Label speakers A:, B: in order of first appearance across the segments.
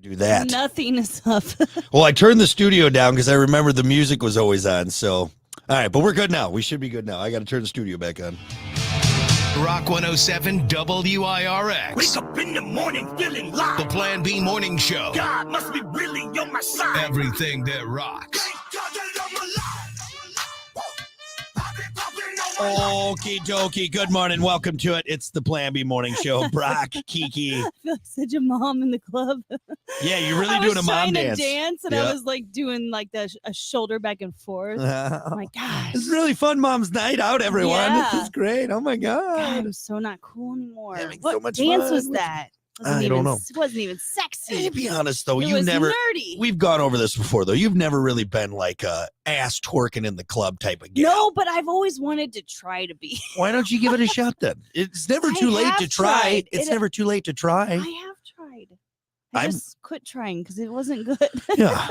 A: Do that.
B: Nothing is up.
A: Well, I turned the studio down because I remember the music was always on. So, all right, but we're good now. We should be good now. I got to turn the studio back on.
C: Rock 107 WIRX.
D: Wake up in the morning feeling live.
C: The Plan B Morning Show.
D: God must be really on my side.
C: Everything that rocks.
D: Thank God that I'm alive.
A: Okie dokie. Good morning. Welcome to it. It's the Plan B Morning Show. Brock, Kiki.
B: I feel like such a mom in the club.
A: Yeah, you're really
B: I
A: doing
B: was
A: a mom
B: trying
A: dance.
B: to dance, and
A: Yeah.
B: I was like doing like a shoulder back and forth. Oh my gosh.
A: It's really fun mom's night out, everyone.
B: Yeah.
A: This is great. Oh my
B: God,
A: God.
B: I'm so not cool anymore.
A: Having
B: What
A: so much
B: dance
A: fun
B: was
A: with-
B: that?
A: I don't know.
B: It wasn't even sexy.
A: To be honest, though,
B: It
A: you
B: was
A: never.
B: nerdy.
A: We've gone over this before, though. You've never really been like a ass twerking in the club type of gal.
B: No, but I've always wanted to try to be.
A: Why don't you give it a shot then? It's never
B: I
A: too late
B: have
A: to try.
B: tried.
A: It's
B: It-
A: never too late to try.
B: I have tried. I
A: I'm-
B: just quit trying because it wasn't good.
A: Yeah.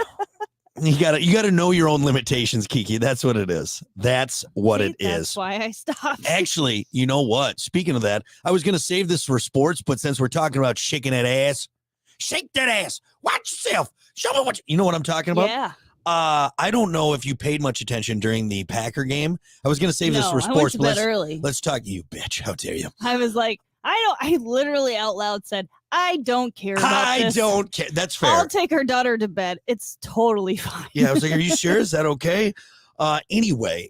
A: You gotta know your own limitations, Kiki. That's what it is. That's what it
B: That's
A: is.
B: why I stopped.
A: Actually, you know what? Speaking of that, I was gonna save this for sports, but since we're talking about shaking that ass, shake that ass. Watch yourself. Show me what you know what I'm talking about.
B: Yeah.
A: I don't know if you paid much attention during the Packer game. I was gonna save this
B: No,
A: for
B: I went
A: sports,
B: to
A: but
B: bed early.
A: let's talk. You bitch! How dare you?
B: I was like, I literally out loud said, I don't care about
A: I
B: this.
A: don't care. That's fair.
B: I'll take our daughter to bed. It's totally fine.
A: Yeah, I was like, are you sure? Is that okay? Anyway,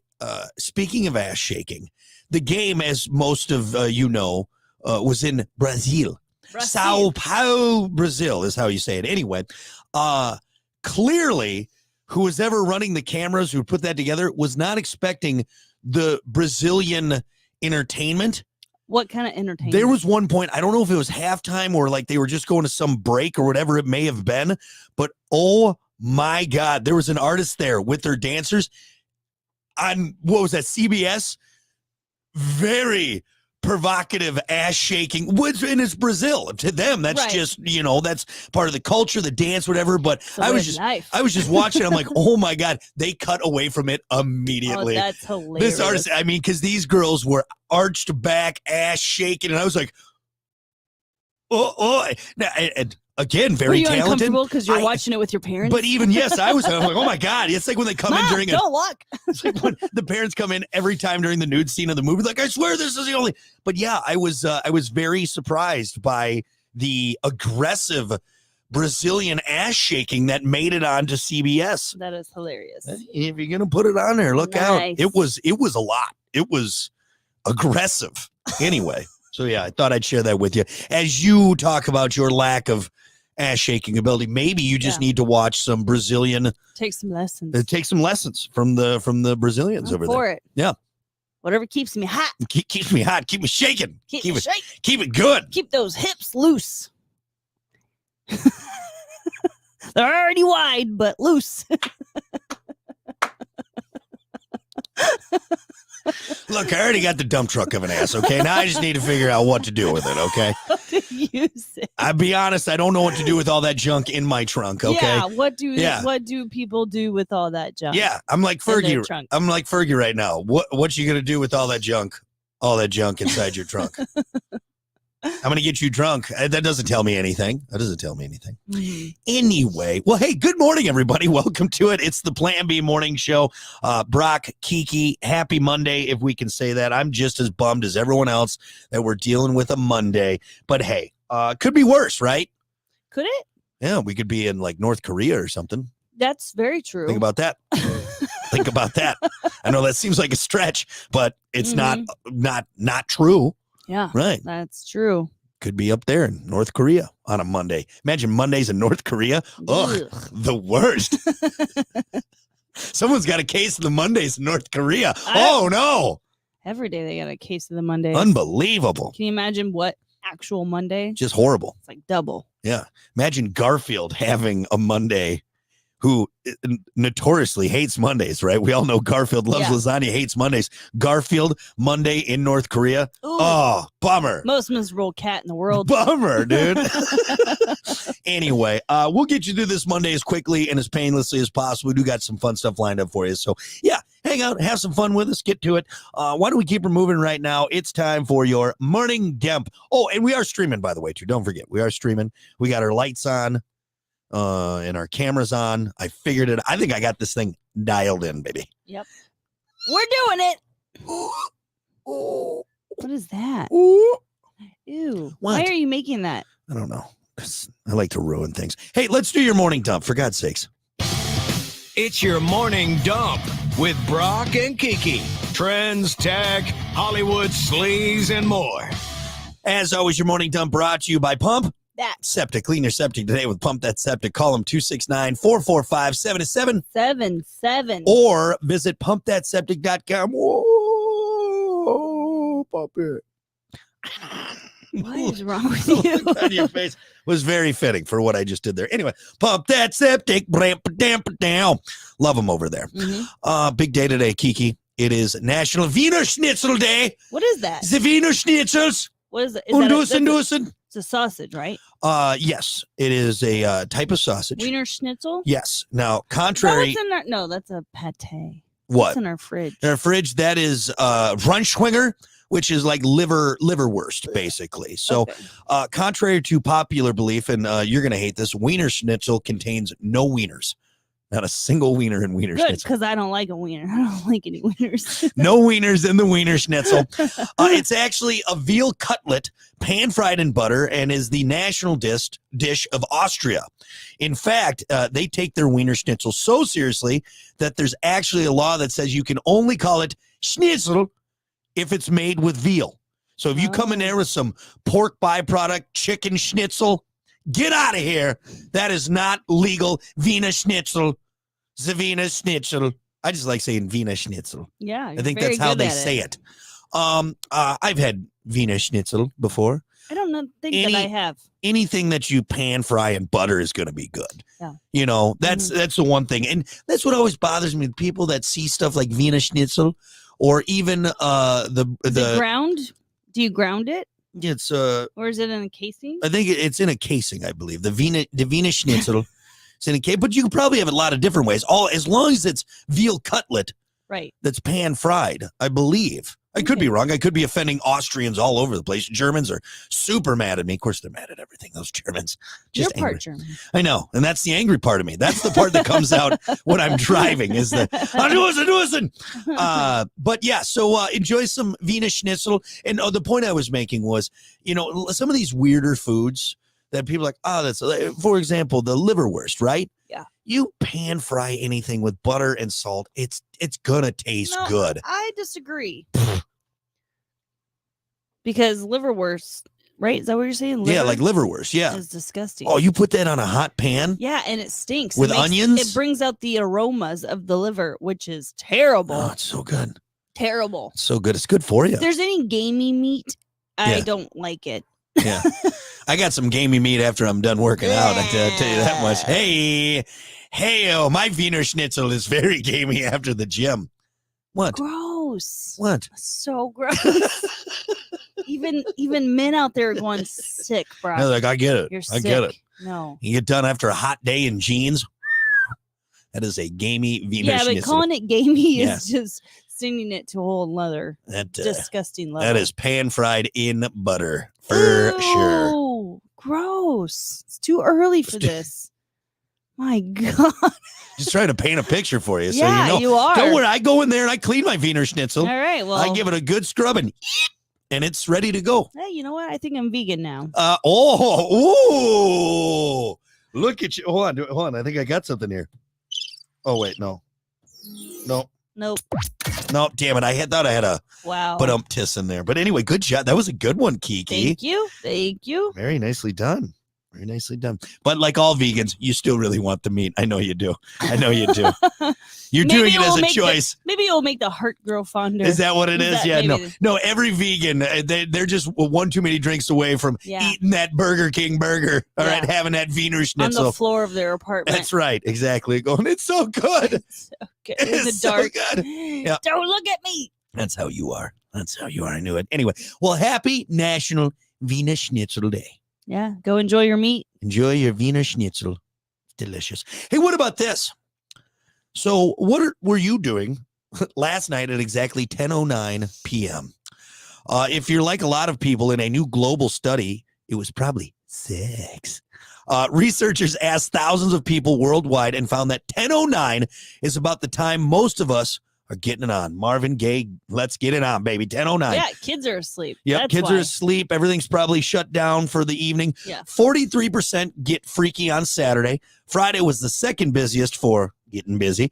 A: speaking of ass shaking, the game, as most of was in Brazil. Sao Paulo, Brazil is how you say it. Anyway, clearly, who was ever running the cameras who put that together was not expecting the Brazilian entertainment.
B: What kind of entertainment?
A: There was one point, I don't know if it was halftime or like they were just going to some break or whatever it may have been, but oh my God, there was an artist there with their dancers on, what was that, CBS? Very provocative ass shaking, and it's Brazil. To them, that's
B: Right.
A: just, that's part of the culture, the dance, whatever. But
B: It's a
A: I was
B: weird
A: just
B: life.
A: watching. I'm like, oh my God, they cut away from it immediately.
B: Oh, that's hilarious.
A: This artist, I mean, because these girls were arched back, ass shaking, and I was like, oh. Now, and again,
B: Were
A: very
B: you
A: talented.
B: uncomfortable because you're
A: I-
B: watching it with your parents?
A: But even yes, I'm like, oh my God, it's like when they come in
B: Mom,
A: during
B: don't look.
A: it's like when the parents come in every time during the nude scene of the movie, like, I swear this is the only. But yeah, I was very surprised by the aggressive Brazilian ass shaking that made it onto CBS.
B: That is hilarious.
A: If you're gonna put it on there, look out.
B: Nice.
A: It was a lot. It was aggressive. Anyway, so yeah, I thought I'd share that with you as you talk about your lack of ass shaking ability. Maybe you just
B: Yeah.
A: need to watch some Brazilian.
B: Take some lessons.
A: Take some lessons from the Brazilians
B: I'm
A: over
B: for
A: there.
B: it.
A: Yeah.
B: Whatever keeps me hot.
A: Keeps me hot. Keep me shaking.
B: Keep
A: Keep
B: me
A: it.
B: shake.
A: Keep it good.
B: Keep those hips loose. They're already wide, but loose.
A: Look, I already got the dump truck of an ass. Okay, now I just need to figure out what to do with it. Okay,
B: How to use it.
A: I'll be honest. I don't know what to do with all that junk in my trunk. Okay.
B: Yeah. What
A: Yeah.
B: do people do with all that junk?
A: Yeah, I'm like
B: In their
A: Fergie.
B: trunk.
A: I'm like Fergie right now. What you gonna do with all that junk? All that junk inside your trunk. I'm gonna get you drunk. That doesn't tell me anything.
B: Mhm.
A: Anyway, well, hey, good morning, everybody. Welcome to it. It's the Plan B Morning Show. Brock, Kiki, happy Monday, if we can say that. I'm just as bummed as everyone else that we're dealing with a Monday. But hey, could be worse, right?
B: Could it?
A: Yeah, we could be in like North Korea or something.
B: That's very true.
A: Think about that. Think about that. I know that seems like a stretch, but it's not true.
B: Yeah,
A: Right.
B: that's true.
A: Could be up there in North Korea on a Monday. Imagine Mondays in North Korea. Ugh,
B: Ugh.
A: the worst. Someone's got a case of the Mondays in North Korea. Oh, no.
B: Every day they got a case of the Monday.
A: Unbelievable.
B: Can you imagine what actual Monday?
A: Just horrible.
B: It's like double.
A: Yeah. Imagine Garfield having a Monday who notoriously hates Mondays, right? We all know Garfield loves
B: Yeah.
A: lasagna, hates Mondays. Garfield, Monday in North Korea.
B: Ooh,
A: Oh, bummer.
B: most miserable cat in the world.
A: Bummer, dude. Anyway, we'll get you through this Monday as quickly and as painlessly as possible. We do got some fun stuff lined up for you. So, yeah, hang out, have some fun with us, get to it. Why don't we keep her moving right now? It's time for your Morning Demp. Oh, and we are streaming, by the way, too. Don't forget, we are streaming. We got our lights on. and our camera's on. I figured it. I think I got this thing dialed in, baby.
B: Yep. We're doing it.
A: Ooh.
B: What is that?
A: Ooh.
B: Ew.
A: What?
B: Why are you making that?
A: I don't know. 'Cause I like to ruin things. Hey, let's do your morning dump, for God's sakes.
C: It's your morning dump with Brock and Kiki. Trends, tech, Hollywood sleaze, and more.
A: As always, your morning dump brought to you by Pump
B: That
A: Septic. Clean your septic today with Pump That Septic. Call them 269-445-77
B: 7-7.
A: or visit pumpthatseptic.com. Whoa, pump it.
B: What is wrong with
A: The
B: you?
A: look on your face was very fitting for what I just did there. Anyway, Pump That Septic. Bramp, damp, down. Love them over there.
B: Mhm.
A: Big day today, Kiki. It is National Wiener Schnitzel Day.
B: What is that?
A: The Wiener Schnitzels.
B: What is it? Is that
A: Undusen,
B: that's
A: dusen.
B: it's a sausage, right?
A: Yes, it is a type of sausage.
B: Wiener Schnitzel?
A: Yes. Now,
B: No,
A: contrary,
B: what's in our, no, that's a pate.
A: what?
B: What's in our fridge?
A: In our fridge, that is Runschwinger, which is like liverwurst, basically. So,
B: Okay.
A: contrary to popular belief, and you're going to hate this, Wiener Schnitzel contains no wieners. Not a single wiener in Wiener
B: Good,
A: Schnitzel.
B: because I don't like a wiener. I don't like any wieners.
A: No wieners in the Wiener Schnitzel. It's actually a veal cutlet, pan-fried in butter, and is the national dish of Austria. In fact, they take their Wiener Schnitzel so seriously that there's actually a law that says you can only call it Schnitzel if it's made with veal. So if you come in there with some pork byproduct, chicken Schnitzel, get out of here. That is not legal. Wiener Schnitzel. The Wiener Schnitzel. I just like saying Wiener Schnitzel.
B: Yeah,
A: I think that's how they say it. I've had Wiener Schnitzel before.
B: I don't think that I have.
A: Anything that you pan fry in butter is going to be good.
B: Yeah.
A: You know, that's the one thing. And that's what always bothers me with people that see stuff like Wiener Schnitzel or even
B: Is it ground? Do you ground it?
A: it's
B: Or is it in a casing?
A: I think it's in a casing, I believe. The Wiener Schnitzel is in a case, but you can probably have it a lot of different ways. As long as it's veal cutlet
B: Right.
A: that's pan fried, I believe. I could be wrong. I could be offending Austrians all over the place. Germans are super mad at me. Of course, they're mad at everything. Those Germans. Just
B: You're part
A: angry.
B: German.
A: I know. And that's the angry part of me. That's the part that comes out when I'm driving is the, but yeah, so enjoy some Wiener Schnitzel. And the point I was making was, you know, some of these weirder foods that people are like, oh, that's, for example, the liverwurst, right?
B: Yeah.
A: You pan fry anything with butter and salt, it's gonna taste
B: No,
A: good.
B: I disagree. Because liverwurst, right? Is that what you're saying?
A: Yeah,
B: Liver
A: like liverwurst. Yeah.
B: is disgusting.
A: Oh, you put that on a hot pan?
B: Yeah, and it stinks.
A: With
B: It makes-
A: onions?
B: It brings out the aromas of the liver, which is terrible.
A: Oh, it's so good.
B: Terrible.
A: It's so good. It's good for you.
B: If there's any gamey meat, I
A: Yeah.
B: don't like it.
A: Yeah. I got some gamey meat after I'm done working out. I tell you that much. Hey, oh, my Wiener Schnitzel is very gamey after the gym. What?
B: Gross.
A: What?
B: So gross. even men out there are going sick, bro.
A: They're like, I get it.
B: You're
A: I
B: sick.
A: get it.
B: No.
A: You get done after a hot day in jeans. That is a gamey Wiener
B: Yeah, but
A: Schnitzel.
B: calling it gamey
A: Yeah.
B: is just sending it to a whole nother
A: That,
B: disgusting level.
A: that is pan fried in butter for sure.
B: Ew, gross. It's too early for this. My God.
A: Just trying to paint a picture for you.
B: Yeah,
A: so
B: you are.
A: Don't worry. I go in there and I clean my Wiener Schnitzel.
B: All right. Well,
A: I give it a good scrub and it's ready to go.
B: hey, you know what? I think I'm vegan now.
A: Look at you. Hold on. I think I got something here. Oh, wait. No.
B: Nope.
A: No, damn it. I thought I had a
B: Wow.
A: tiss in there. But anyway, good job. That was a good one, Kiki.
B: Thank you. Thank you.
A: Very nicely done. Very nicely done. But like all vegans, you still really want the meat. I know you do. You're
B: Maybe
A: doing it as
B: we'll
A: a
B: make
A: choice.
B: Maybe it'll make the heart grow fonder.
A: Is that what it is?
B: That
A: Yeah,
B: maybe-
A: no. Every vegan, they're just one too many drinks away from
B: Yeah.
A: eating that Burger King burger. All right,
B: Yeah.
A: having that Wiener
B: on
A: Schnitzel.
B: the floor of their apartment.
A: That's right, exactly. Going, it's so good.
B: Okay, in the
A: It's so
B: dark.
A: good. Yeah.
B: Don't look at me.
A: That's how you are. I knew it. Anyway, well, happy National Wiener Schnitzel Day.
B: Yeah, go enjoy your meat.
A: Enjoy your Wiener Schnitzel. Delicious. Hey, what about this? So, what were you doing last night at exactly 10:09 p.m.? If you're like a lot of people in a new global study, it was probably sex. Researchers asked thousands of people worldwide and found that 10:09 is about the time most of us are getting it on. Marvin Gaye, let's get it on, baby. 10:09.
B: Yeah, kids are asleep.
A: Yep,
B: That's
A: kids
B: why.
A: are asleep. Everything's probably shut down for the evening.
B: Yeah.
A: 43% get freaky on Saturday. Friday was the second busiest for getting busy.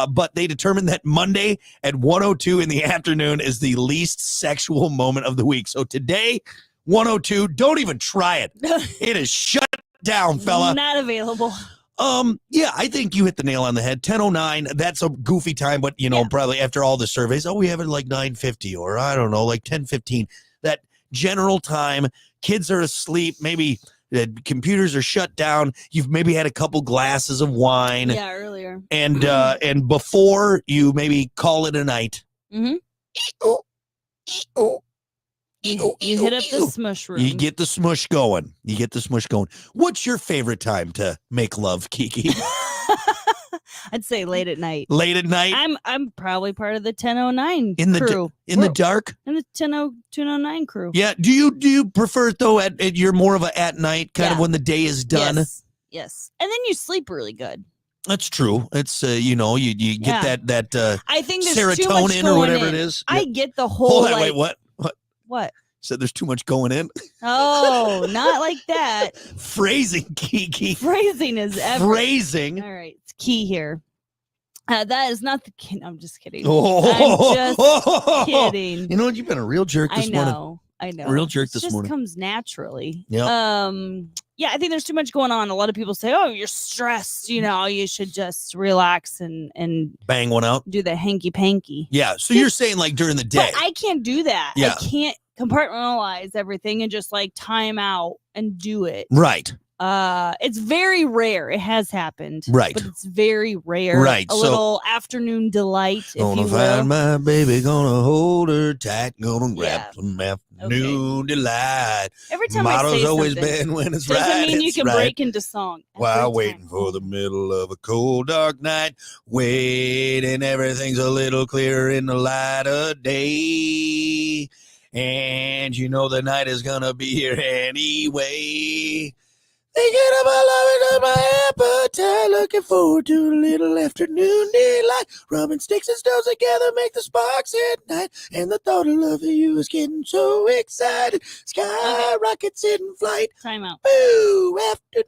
A: But they determined that Monday at 1:02 in the afternoon is the least sexual moment of the week. So today, 1:02, don't even try it. It is shut down, fella.
B: Not available.
A: Yeah, I think you hit the nail on the head. 10:09, that's a goofy time, but
B: Yeah.
A: probably after all the surveys, we have it like 9:50 or I don't know, like 10:15. That general time, kids are asleep, maybe the computers are shut down. You've maybe had a couple glasses of wine,
B: Yeah, earlier.
A: and before you maybe call it a night.
B: Mhm. You hit up the smush room.
A: You get the smush going. What's your favorite time to make love, Kiki?
B: I'd say late at night.
A: Late at night
B: I'm probably part of the 10:09
A: in the
B: crew.
A: in the
B: We're
A: dark.
B: in the 10:09 crew.
A: Yeah. Do you prefer it though at you're more of a at night kind of
B: Yeah.
A: when the day is done?
B: Yes. And then you sleep really good.
A: That's true. It's you get
B: Yeah.
A: that
B: I think there's too much
A: serotonin or
B: going
A: whatever
B: in.
A: it is.
B: I
A: Yeah.
B: get the whole
A: Hold on,
B: like,
A: wait, what?
B: what?
A: Said there's too much going in.
B: Oh, not like that.
A: Phrasing, Kiki.
B: Phrasing is everything.
A: Phrasing.
B: All right, it's key here. That is not the key. I'm just kidding.
A: Oh,
B: I'm just kidding.
A: You know what? You've been a real jerk
B: I
A: this morning.
B: know. I know.
A: Real jerk
B: It
A: this
B: just
A: morning.
B: comes naturally.
A: Yep.
B: Yeah, I think there's too much going on. A lot of people say, "Oh, you're stressed. You know, you should just relax and
A: Bang one out.
B: do the hanky panky."
A: Yeah. So you're saying like during the day.
B: But I can't do that.
A: Yeah.
B: I can't compartmentalize everything and just like time out and do it.
A: Right.
B: It's very rare. It has happened.
A: Right.
B: But it's very rare.
A: Right,
B: A
A: so-
B: little afternoon delight, if
A: Gonna
B: you will.
A: find my baby, gonna hold her tight, gonna grab
B: Yeah.
A: some afternoon delight.
B: Every time
A: Motto's
B: I say
A: always
B: something,
A: been when it's
B: doesn't
A: right.
B: mean you
A: it's
B: can
A: right.
B: break into song.
A: While
B: every
A: waiting
B: time.
A: for the middle of a cold, dark night, waiting, everything's a little clearer in the light of day. And you know the night is gonna be here anyway. Thinking of my love and my appetite, looking forward to a little afternoon daylight. Rubbing sticks and stones together make the sparks ignite. And the thought of loving you is getting so excited. Sky rockets in flight.
B: Time out.
A: Boo! After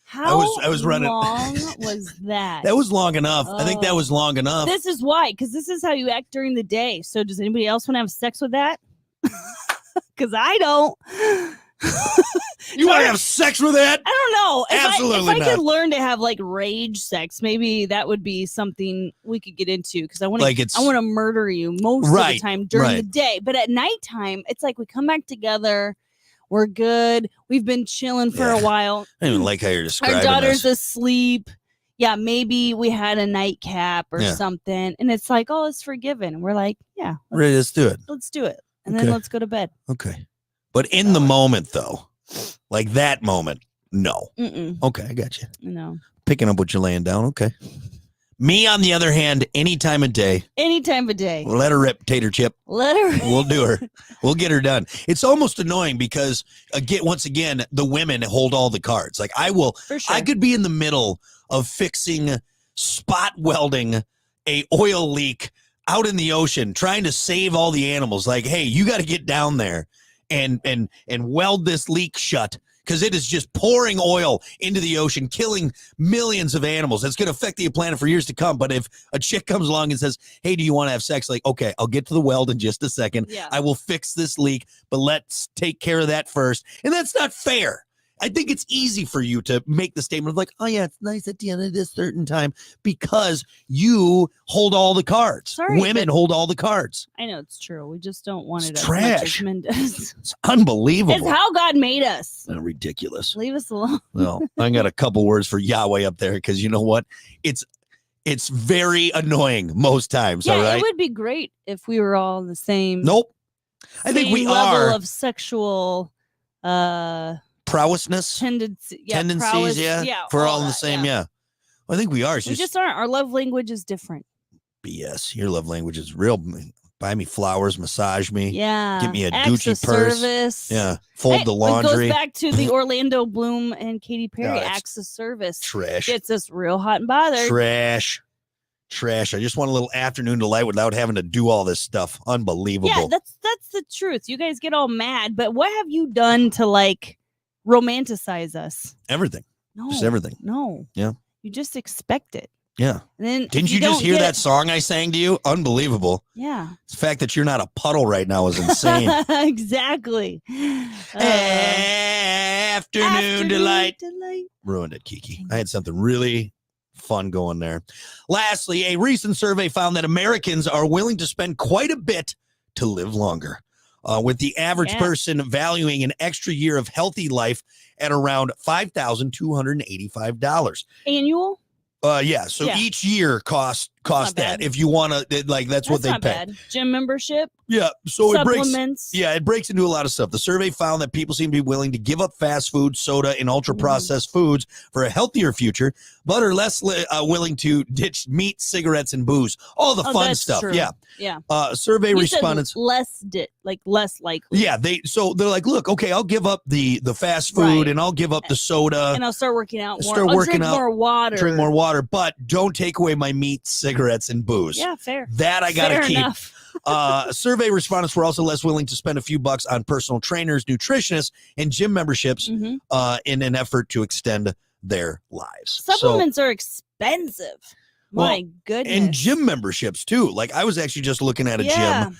B: How
A: I was running-
B: long was that?
A: that was long enough. I think that
B: Oh.
A: was long enough.
B: This is why, because this is how you act during the day. So does anybody else want to have sex with that? Because I don't.
A: You want to have sex with that?
B: I don't know.
A: Absolutely
B: if I
A: not.
B: could learn to have like rage sex, maybe that would be something we could get into. Because I want to,
A: Like it's
B: I want to murder you most of
A: Right,
B: the time during the
A: right.
B: day. But at nighttime, it's like we come back together. We're good. We've been chilling for
A: Yeah.
B: a while.
A: I don't even like how you're describing
B: Our daughter's
A: this.
B: asleep. Yeah, maybe we had a nightcap or
A: Yeah.
B: something. And it's like, oh, it's forgiven. We're like, yeah,
A: Ready, let's do it.
B: let's do it. And
A: Okay.
B: then let's go to bed.
A: Okay. But in the moment, though, like that moment, no.
B: Mm-mm,
A: Okay, I got you.
B: no.
A: Picking up what you're laying down. Okay. Me, on the other hand, any time of day,
B: Any time of day.
A: let her rip, tater chip.
B: Let her.
A: We'll do her. We'll get her done. It's almost annoying because, once again, the women hold all the cards. Like I
B: For sure.
A: could be in the middle of fixing, spot welding a oil leak out in the ocean, trying to save all the animals. Like, hey, you got to get down there and weld this leak shut because it is just pouring oil into the ocean, killing millions of animals. It's going to affect the planet for years to come. But if a chick comes along and says, hey, do you want to have sex? Like, okay, I'll get to the weld in just a second.
B: Yeah.
A: I will fix this leak, but let's take care of that first. And that's not fair. I think it's easy for you to make the statement of like, oh yeah, it's nice at the end of this certain time because you hold all the cards.
B: Sorry,
A: Women
B: but-
A: hold all the cards.
B: I know it's true. We just don't want
A: It's
B: it as much as
A: trash.
B: men does.
A: It's unbelievable.
B: It's how God made us.
A: Ridiculous.
B: Leave us alone.
A: Well, I got a couple words for Yahweh up there because you know what? It's very annoying most times.
B: Yeah,
A: all right.
B: it would be great if we were all the same.
A: Nope. I think we
B: same level
A: are.
B: of sexual
A: Prowessness, tendencies.
B: prowess,
A: Yeah. For all in the
B: that,
A: same.
B: yeah.
A: Yeah. I think we are. It's
B: We just aren't. Our love language is different.
A: BS. Your love language is real buy me flowers, massage me.
B: Yeah.
A: Get me a
B: Acts
A: Gucci
B: of
A: purse.
B: Service.
A: Yeah. Fold
B: Hey,
A: the
B: It
A: laundry.
B: goes back to the Orlando Bloom and Katy Perry
A: Yeah, it's
B: acts of service.
A: Trash.
B: Gets us real hot and bothered.
A: Trash. I just want a little afternoon delight without having to do all this stuff. Unbelievable.
B: Yeah, that's the truth. You guys get all mad, but what have you done to like romanticize us?
A: Everything.
B: No.
A: Just everything.
B: No.
A: Yeah.
B: You just expect it.
A: Yeah.
B: And then
A: Didn't
B: if
A: you just
B: don't
A: hear
B: get
A: that song I sang to you? Unbelievable.
B: Yeah.
A: The fact that you're not a puddle right now is insane.
B: Exactly.
A: Afternoon delight. Ruined it, Kiki. I had something really fun going there. Lastly, a recent survey found that Americans are willing to spend quite a bit to live longer, with the average
B: Yeah.
A: person valuing an extra year of healthy life at around $5,285.
B: Annual?
A: Yeah. So
B: Yeah.
A: each year cost
B: not
A: that.
B: bad.
A: If you want to, like, that's what they
B: not
A: pay.
B: bad. Gym membership,
A: Yeah. So it breaks.
B: supplements.
A: Yeah, it breaks into a lot of stuff. The survey found that people seem to be willing to give up fast food, soda, and ultra processed foods for a healthier future, but are less willing to ditch meat, cigarettes, and booze. All the
B: Oh,
A: fun
B: that's
A: stuff.
B: true.
A: Yeah.
B: Yeah.
A: Survey
B: You said
A: respondents.
B: less likely.
A: Yeah, they're like, look, okay, I'll give up the fast food
B: Right.
A: and I'll give up the soda,
B: And I'll start working out more.
A: start
B: I'll
A: working
B: drink
A: out,
B: more water.
A: drink more water, but don't take away my meat, cigarettes, and booze.
B: Yeah, fair.
A: That I gotta
B: Fair
A: keep.
B: enough.
A: Survey respondents were also less willing to spend a few bucks on personal trainers, nutritionists, and gym memberships
B: Mhm.
A: in an effort to extend their lives.
B: Supplements are expensive.
A: Well,
B: My goodness.
A: And gym memberships too. Like I was actually just looking at a gym,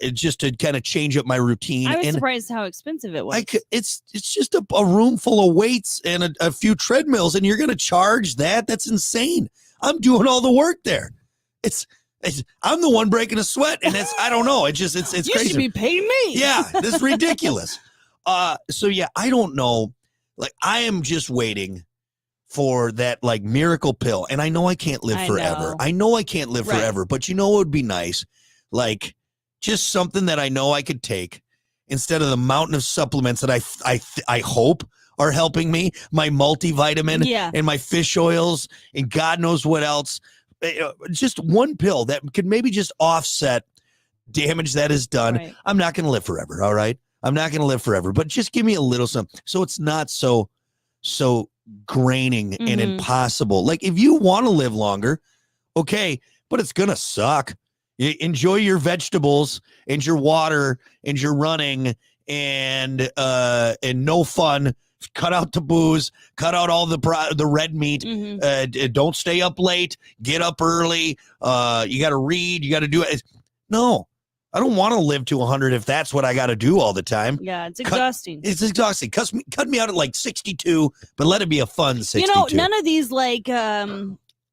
A: it just to kind of change up my routine.
B: I was
A: and
B: surprised how expensive it was.
A: it's just a room full of weights and a few treadmills, and you're going to charge that? That's insane. I'm doing all the work there. It's I'm the one breaking a sweat, and I don't know. It's
B: you
A: crazy.
B: should be paying me.
A: Yeah, this is ridiculous. So yeah, I don't know. Like I am just waiting for that like miracle pill, and I know I can't live
B: I
A: forever.
B: know.
A: I know I can't live
B: Right.
A: forever, but you know what would be nice? Like just something that I know I could take instead of the mountain of supplements that I hope are helping me, my multivitamin
B: Yeah.
A: and my fish oils and God knows what else. Just one pill that could maybe just offset damage that is done.
B: Right.
A: I'm not going to live forever. All right. I'm not going to live forever, but just give me a little something. So it's not so graining and
B: Mhm.
A: impossible. Like if you want to live longer, okay, but it's going to suck. Enjoy your vegetables and your water and your running and no fun. Cut out the booze, cut out all the red meat.
B: Mhm.
A: Don't stay up late. Get up early. You got to read. You got to do it. No, I don't want to live to 100 if that's what I got to do all the time.
B: Yeah, it's exhausting.
A: It's exhausting. Cut me out at like 62, but let it be a fun 62.
B: You know, none of these like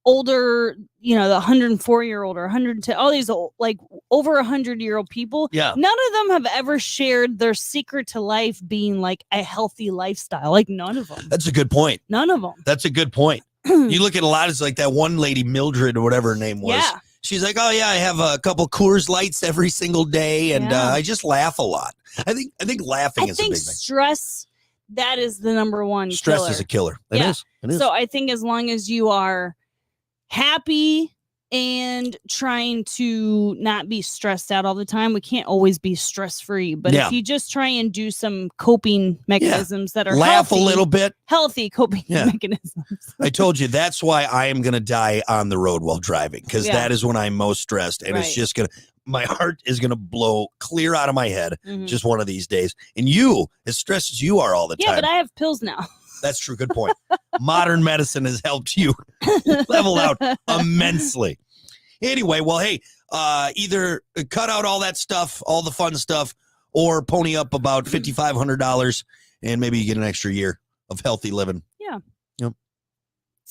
B: older, the 104-year-old or 110, all these old, like over 100-year-old people.
A: Yeah.
B: None of them have ever shared their secret to life being like a healthy lifestyle. Like none of them.
A: That's a good point.
B: None of them.
A: That's a good point. You look at a lot of like that one lady, Mildred, or whatever her name was.
B: Yeah.
A: She's like, oh yeah, I have a couple Coors Lights every single day, and
B: Yeah.
A: I just laugh a lot. I think laughing
B: I
A: is a
B: think
A: big thing.
B: stress, that is the number one
A: Stress
B: killer.
A: is a killer. It
B: Yeah.
A: is. It is.
B: So I think as long as you are happy and trying to not be stressed out all the time, we can't always be stress free. But
A: Yeah.
B: if you just try and do some coping mechanisms that are
A: Laugh
B: healthy,
A: a little bit.
B: healthy coping
A: Yeah.
B: mechanisms.
A: I told you that's why I am going to die on the road while driving, because
B: Yeah.
A: that is when I'm most stressed, and it's
B: Right.
A: just going to, my heart is going to blow clear out of my head
B: Mhm.
A: just one of these days. And you, as stressed as you are all the
B: Yeah,
A: time.
B: but I have pills now.
A: That's true. Good point. Modern medicine has helped you level out immensely. Anyway, well, hey, either cut out all that stuff, all the fun stuff, or pony up about $5,500 and maybe you get an extra year of healthy living.
B: Yeah.
A: Yep.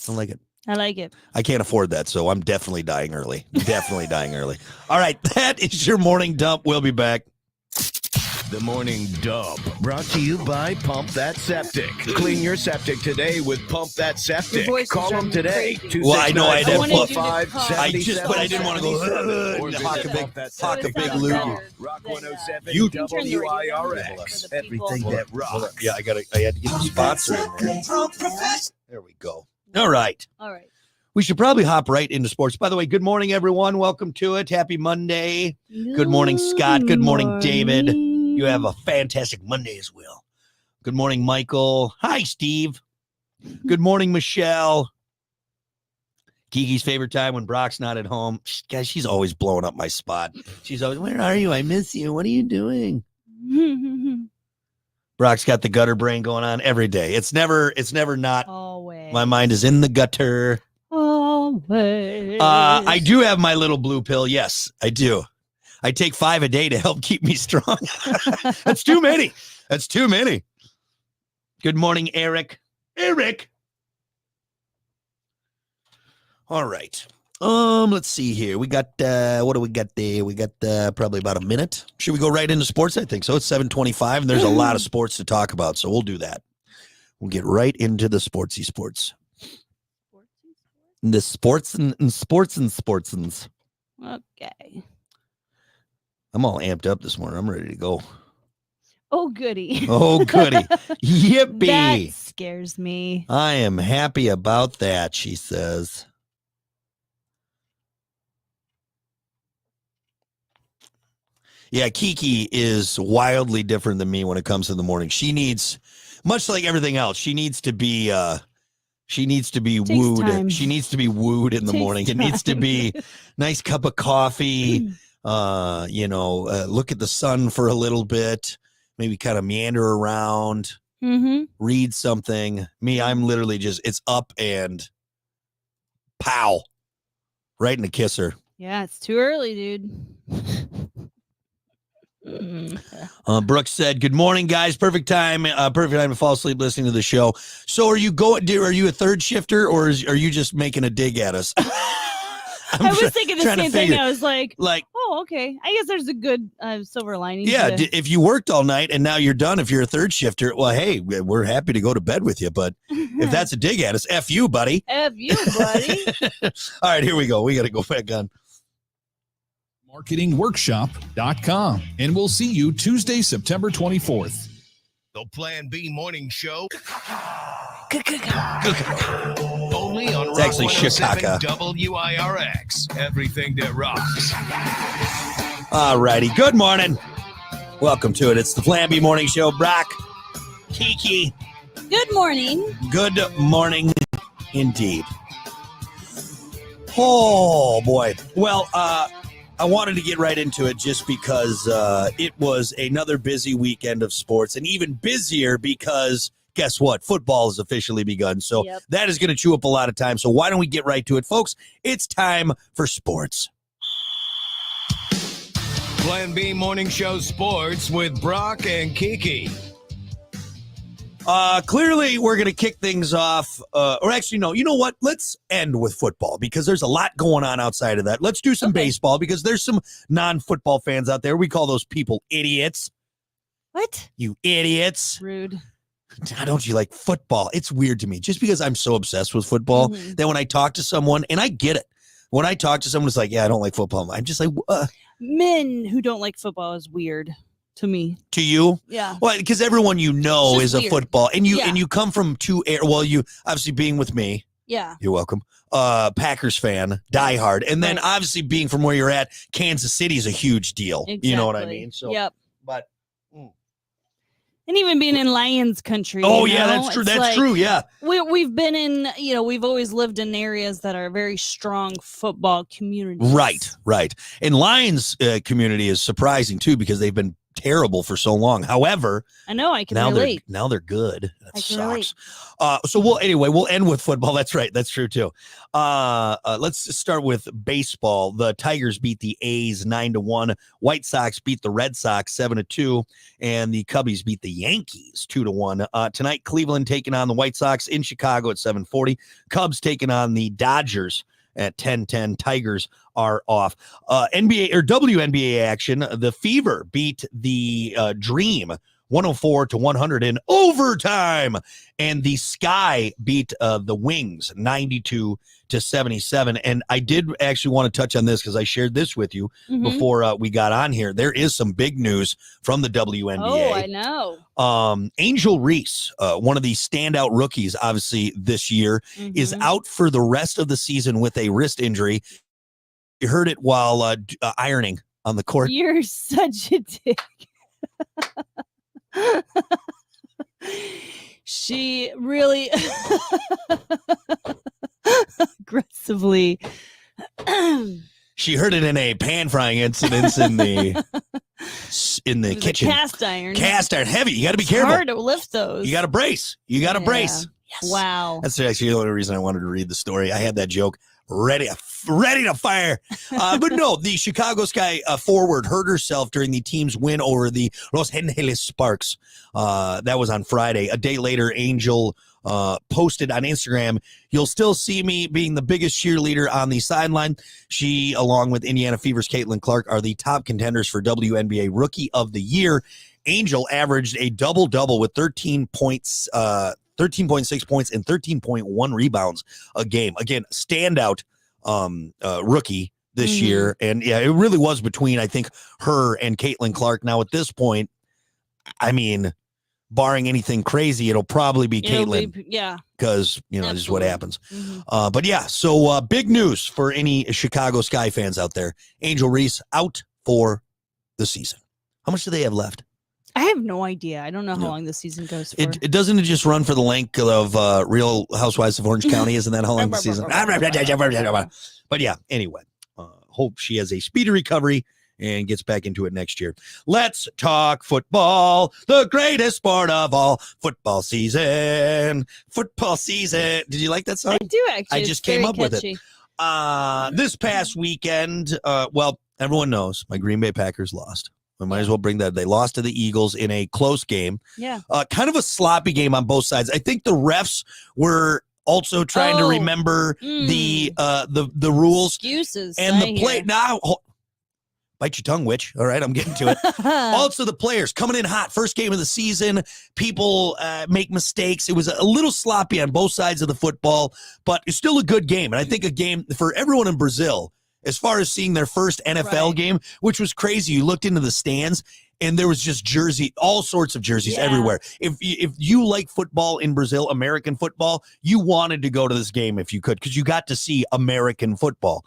A: I like it.
B: I like it.
A: I can't afford that, so I'm definitely dying early. Definitely dying early. All right, that is your morning dump. We'll be back.
C: The Morning Dump, brought to you by Pump That Septic. Clean your septic today with Pump That Septic.
B: Your voice is
C: Call them
B: driving me
C: today.
B: crazy.
A: Well, I know I'd have
B: I wanted you to
C: five,
B: talk.
A: I just, but I didn't want to go
C: Or
A: and
C: visit
A: hawk a big,
C: Pump That
A: hawk a
C: Septic.
A: big
B: sounds
A: loogie.
B: better
C: Rock
B: than,
C: 107
A: You-
B: Turn the radio down
C: WIRX.
B: for the people.
C: Everything that rocks.
A: Yeah, I had to get the sponsor in there. There we go. All right.
B: All right.
A: We should probably hop right into sports. By the way, good morning, everyone. Welcome to it. Happy Monday. Good morning, Scott. Good morning, David. You have a fantastic Monday as well. Good morning, Michael. Hi, Steve. Good morning, Michelle. Kiki's favorite time when Brock's not at home. Guys, she's always blowing up my spot. She's always, where are you? I miss you. What are you doing? Brock's got the gutter brain going on every day. It's never not.
B: Always.
A: My mind is in the gutter.
B: Always.
A: I do have my little blue pill. Yes, I do. I take 5 a day to help keep me strong. That's too many. That's too many. Good morning, Eric. Eric. All right. Let's see here. We got what do we got there? We got probably about a minute. Should we go right into sports? I think so. It's 7:25, and there's a lot of sports to talk about, so we'll do that. We'll get right into the sportsy sports. The sports and sportsins.
B: Okay.
A: I'm all amped up this morning. I'm ready to go.
B: Oh, goody.
A: Oh, goody. Yippee.
B: That scares me.
A: I am happy about that, she says. Yeah, Kiki is wildly different than me when it comes to the morning. She needs, much like everything else, she needs to be wooed. She needs to be wooed in the morning. It needs to be nice cup of coffee, look at the sun for a little bit, maybe kind of meander around, read something. Me, I'm literally just, it's up and pow, right in the kisser.
B: Yeah, it's too early, dude.
A: Brooks said, "Good morning, guys. Perfect time to fall asleep listening to the show." So, are you a third shifter, or are you just making a dig at us?
B: I was thinking the same thing. I was like, oh, okay. I guess there's a good silver lining.
A: Yeah, if you worked all night and now you're done, if you're a third shifter, well, hey, we're happy to go to bed with you. But if that's a dig at us, F you, buddy.
B: F you, buddy.
A: All right, here we go. We got to go back on.
E: marketingworkshop.com. And we'll see you Tuesday, September 24th.
C: The Plan B Morning Show. Only on
A: It's actually
C: Rock 107
A: Chicago.
C: WIRX. Everything that rocks.
A: All righty. Good morning. Welcome to it. It's the Plan B Morning Show. Brock, Kiki.
B: Good morning.
A: Good morning indeed. Oh, boy. Well, I wanted to get right into it just because it was another busy weekend of sports, and even busier because guess what? Football has officially begun. So that is going to chew up a lot of time. So why don't we get right to it, folks? It's time for sports.
C: Plan B Morning Show Sports with Brock and Kiki.
A: Clearly, we're going to kick things off. Or actually, no, you know what? Let's end with football because there's a lot going on outside of that. Let's do some baseball because there's some non-football fans out there. We call those people idiots.
B: What?
A: You idiots.
B: Rude.
A: Don't you like football? It's weird to me just because I'm so obsessed with football that when I talk to someone, and I get it, when I talk to someone who's like, yeah, I don't like football, I'm just like,
B: Men who don't like football is weird to me.
A: To you?
B: Yeah.
A: Well, because everyone you know is
B: weird.
A: a football, and you come from you obviously being with me.
B: Yeah.
A: You're welcome. Packers fan, diehard, and then obviously being from where you're at, Kansas City is a huge deal.
B: Exactly.
A: You know what I mean? So, but.
B: And even being in Lions country.
A: Oh, yeah, that's true. That's true. Yeah.
B: We've been in, we've always lived in areas that are very strong football communities.
A: Right. And Lions community is surprising, too, because they've been terrible for so long. However,
B: I know I can relate.
A: Now they're good. That
B: sucks.
A: So we'll end with football. That's right. That's true too. Let's start with baseball. The Tigers beat the A's 9-1. White Sox beat the Red Sox 7-2, and the Cubbies beat the Yankees 2-1. Tonight, Cleveland taking on the White Sox in Chicago at 7:40. Cubs taking on the Dodgers at 10:10. Tigers are off. WNBA action. The Fever beat the Dream 104-100 in overtime. And the Sky beat the Wings 92-77. And I did actually want to touch on this because I shared this with you before we got on here. There is some big news from the WNBA.
B: Oh, I know.
A: Angel Reese, one of the standout rookies, obviously this year, is out for the rest of the season with a wrist injury. You heard it while ironing on the court.
B: You're such a dick. She really aggressively.
A: She heard it in a pan frying incident in the
B: It was
A: kitchen.
B: a cast iron.
A: Cast iron, heavy. You got to be
B: It's
A: careful.
B: hard to lift those.
A: You got to brace. You got to
B: Yeah.
A: brace. Yes.
B: Wow.
A: That's actually the only reason I wanted to read the story. I had that joke ready to fire. But no, the Chicago Sky forward hurt herself during the team's win over the Los Angeles Sparks. That was on Friday. A day later, Angel posted on Instagram, "You'll still see me being the biggest cheerleader on the sideline." She, along with Indiana Fever's Caitlin Clark, are the top contenders for WNBA Rookie of the Year. Angel averaged a double-double with 13 points, 13.6 points and 13.1 rebounds a game. Again, standout rookie this year. And yeah, it really was between, I think, her and Caitlin Clark. Now at this point, I mean, barring anything crazy, it'll probably be Caitlin because, you know, this is what happens. But yeah, so big news for any Chicago Sky fans out there. Angel Reese out for the season. How much do they have left?
B: I have no idea. I don't know how long the season goes for.
A: It doesn't just run for the length of Real Housewives of Orange County. Isn't that how long the season? But yeah, anyway, hope she has a speedy recovery and gets back into it next year. Let's talk football, the greatest sport of all. Football season. Did you like that song?
B: I do actually.
A: I just came up with it. This past weekend, well, everyone knows my Green Bay Packers lost. I might as well bring that. They lost to the Eagles in a close game.
B: Yeah.
A: Kind of a sloppy game on both sides. I think the refs were also trying to remember the rules.
B: Excuses.
A: And the play. Now, bite your tongue, witch. All right, I'm getting to it. Also, the players coming in hot. First game of the season. People make mistakes. It was a little sloppy on both sides of the football, but it's still a good game. And I think a game for everyone in Brazil, as far as seeing their first NFL game, which was crazy. You looked into the stands and there was just all sorts of jerseys everywhere. If you like football in Brazil, American football, you wanted to go to this game if you could, because you got to see American football.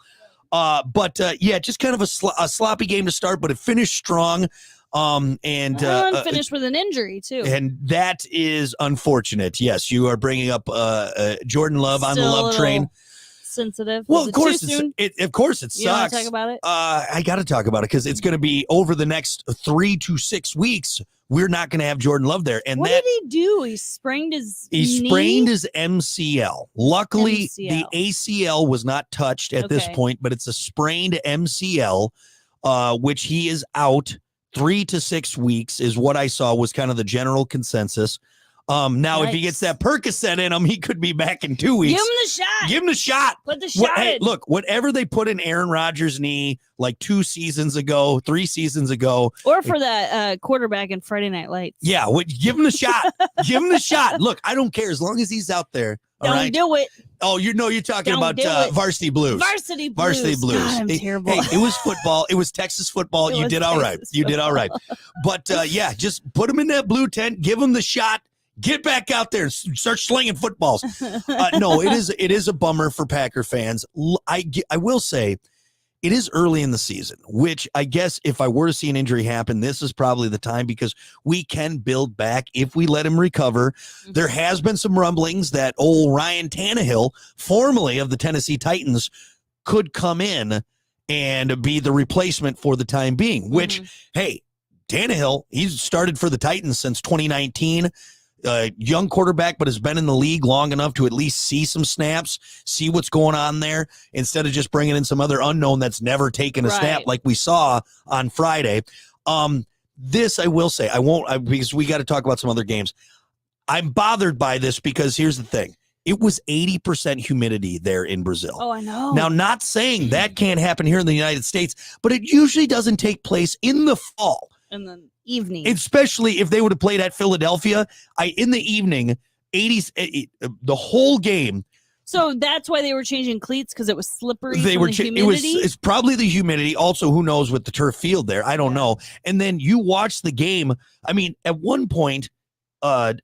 A: But just kind of a sloppy game to start, but it finished strong.
B: Finished with an injury too.
A: And that is unfortunate. Yes, you are bringing up Jordan Love on the Love train.
B: Sensitive.
A: Well, of course, it sucks.
B: You want to talk about it?
A: I got to talk about it because it's going to be over the next 3 to 6 weeks. We're not going to have Jordan Love there. And
B: what did he do? He sprained his
A: sprained his MCL. Luckily, the ACL was not touched at this point, but it's a sprained MCL, which he is out 3 to 6 weeks is what I saw was kind of the general consensus. Now, if he gets that Percocet in him, he could be back in 2 weeks.
B: Give him the shot.
A: Give him the shot.
B: Put the shot in.
A: Hey, look, whatever they put in Aaron Rodgers' knee like 3 seasons ago,
B: or for that quarterback in Friday Night Lights.
A: Yeah, give him the shot. Give him the shot. Look, I don't care as long as he's out there.
B: Don't do it.
A: Oh, you're talking about Varsity Blues.
B: Varsity Blues.
A: God,
B: I'm terrible.
A: Hey, it was football. It was Texas football. You did all right. You did all right. But just put him in that blue tent. Give him the shot. Get back out there and start slinging footballs. No, it is a bummer for Packer fans. I will say it is early in the season, which I guess if I were to see an injury happen, this is probably the time because we can build back if we let him recover. There has been some rumblings that old Ryan Tannehill, formerly of the Tennessee Titans, could come in and be the replacement for the time being, which, hey, Tannehill, he's started for the Titans since 2019. Young quarterback, but has been in the league long enough to at least see some snaps, see what's going on there, instead of just bringing in some other unknown that's never taken a snap like we saw on Friday. This I will say, because we got to talk about some other games. I'm bothered by this because here's the thing. It was 80% humidity there in Brazil.
B: Oh, I know.
A: Now, not saying that can't happen here in the United States, but it usually doesn't take place in the fall.
B: in the evening.
A: especially if they would have played at Philadelphia. In the evening, 80s, the whole game.
B: So that's why they were changing cleats, because it was slippery.
A: They
B: from
A: were.
B: the
A: It's
B: humidity.
A: probably the humidity. Also, who knows with the turf field there? I don't know. And then you watch the game. I mean, at one point,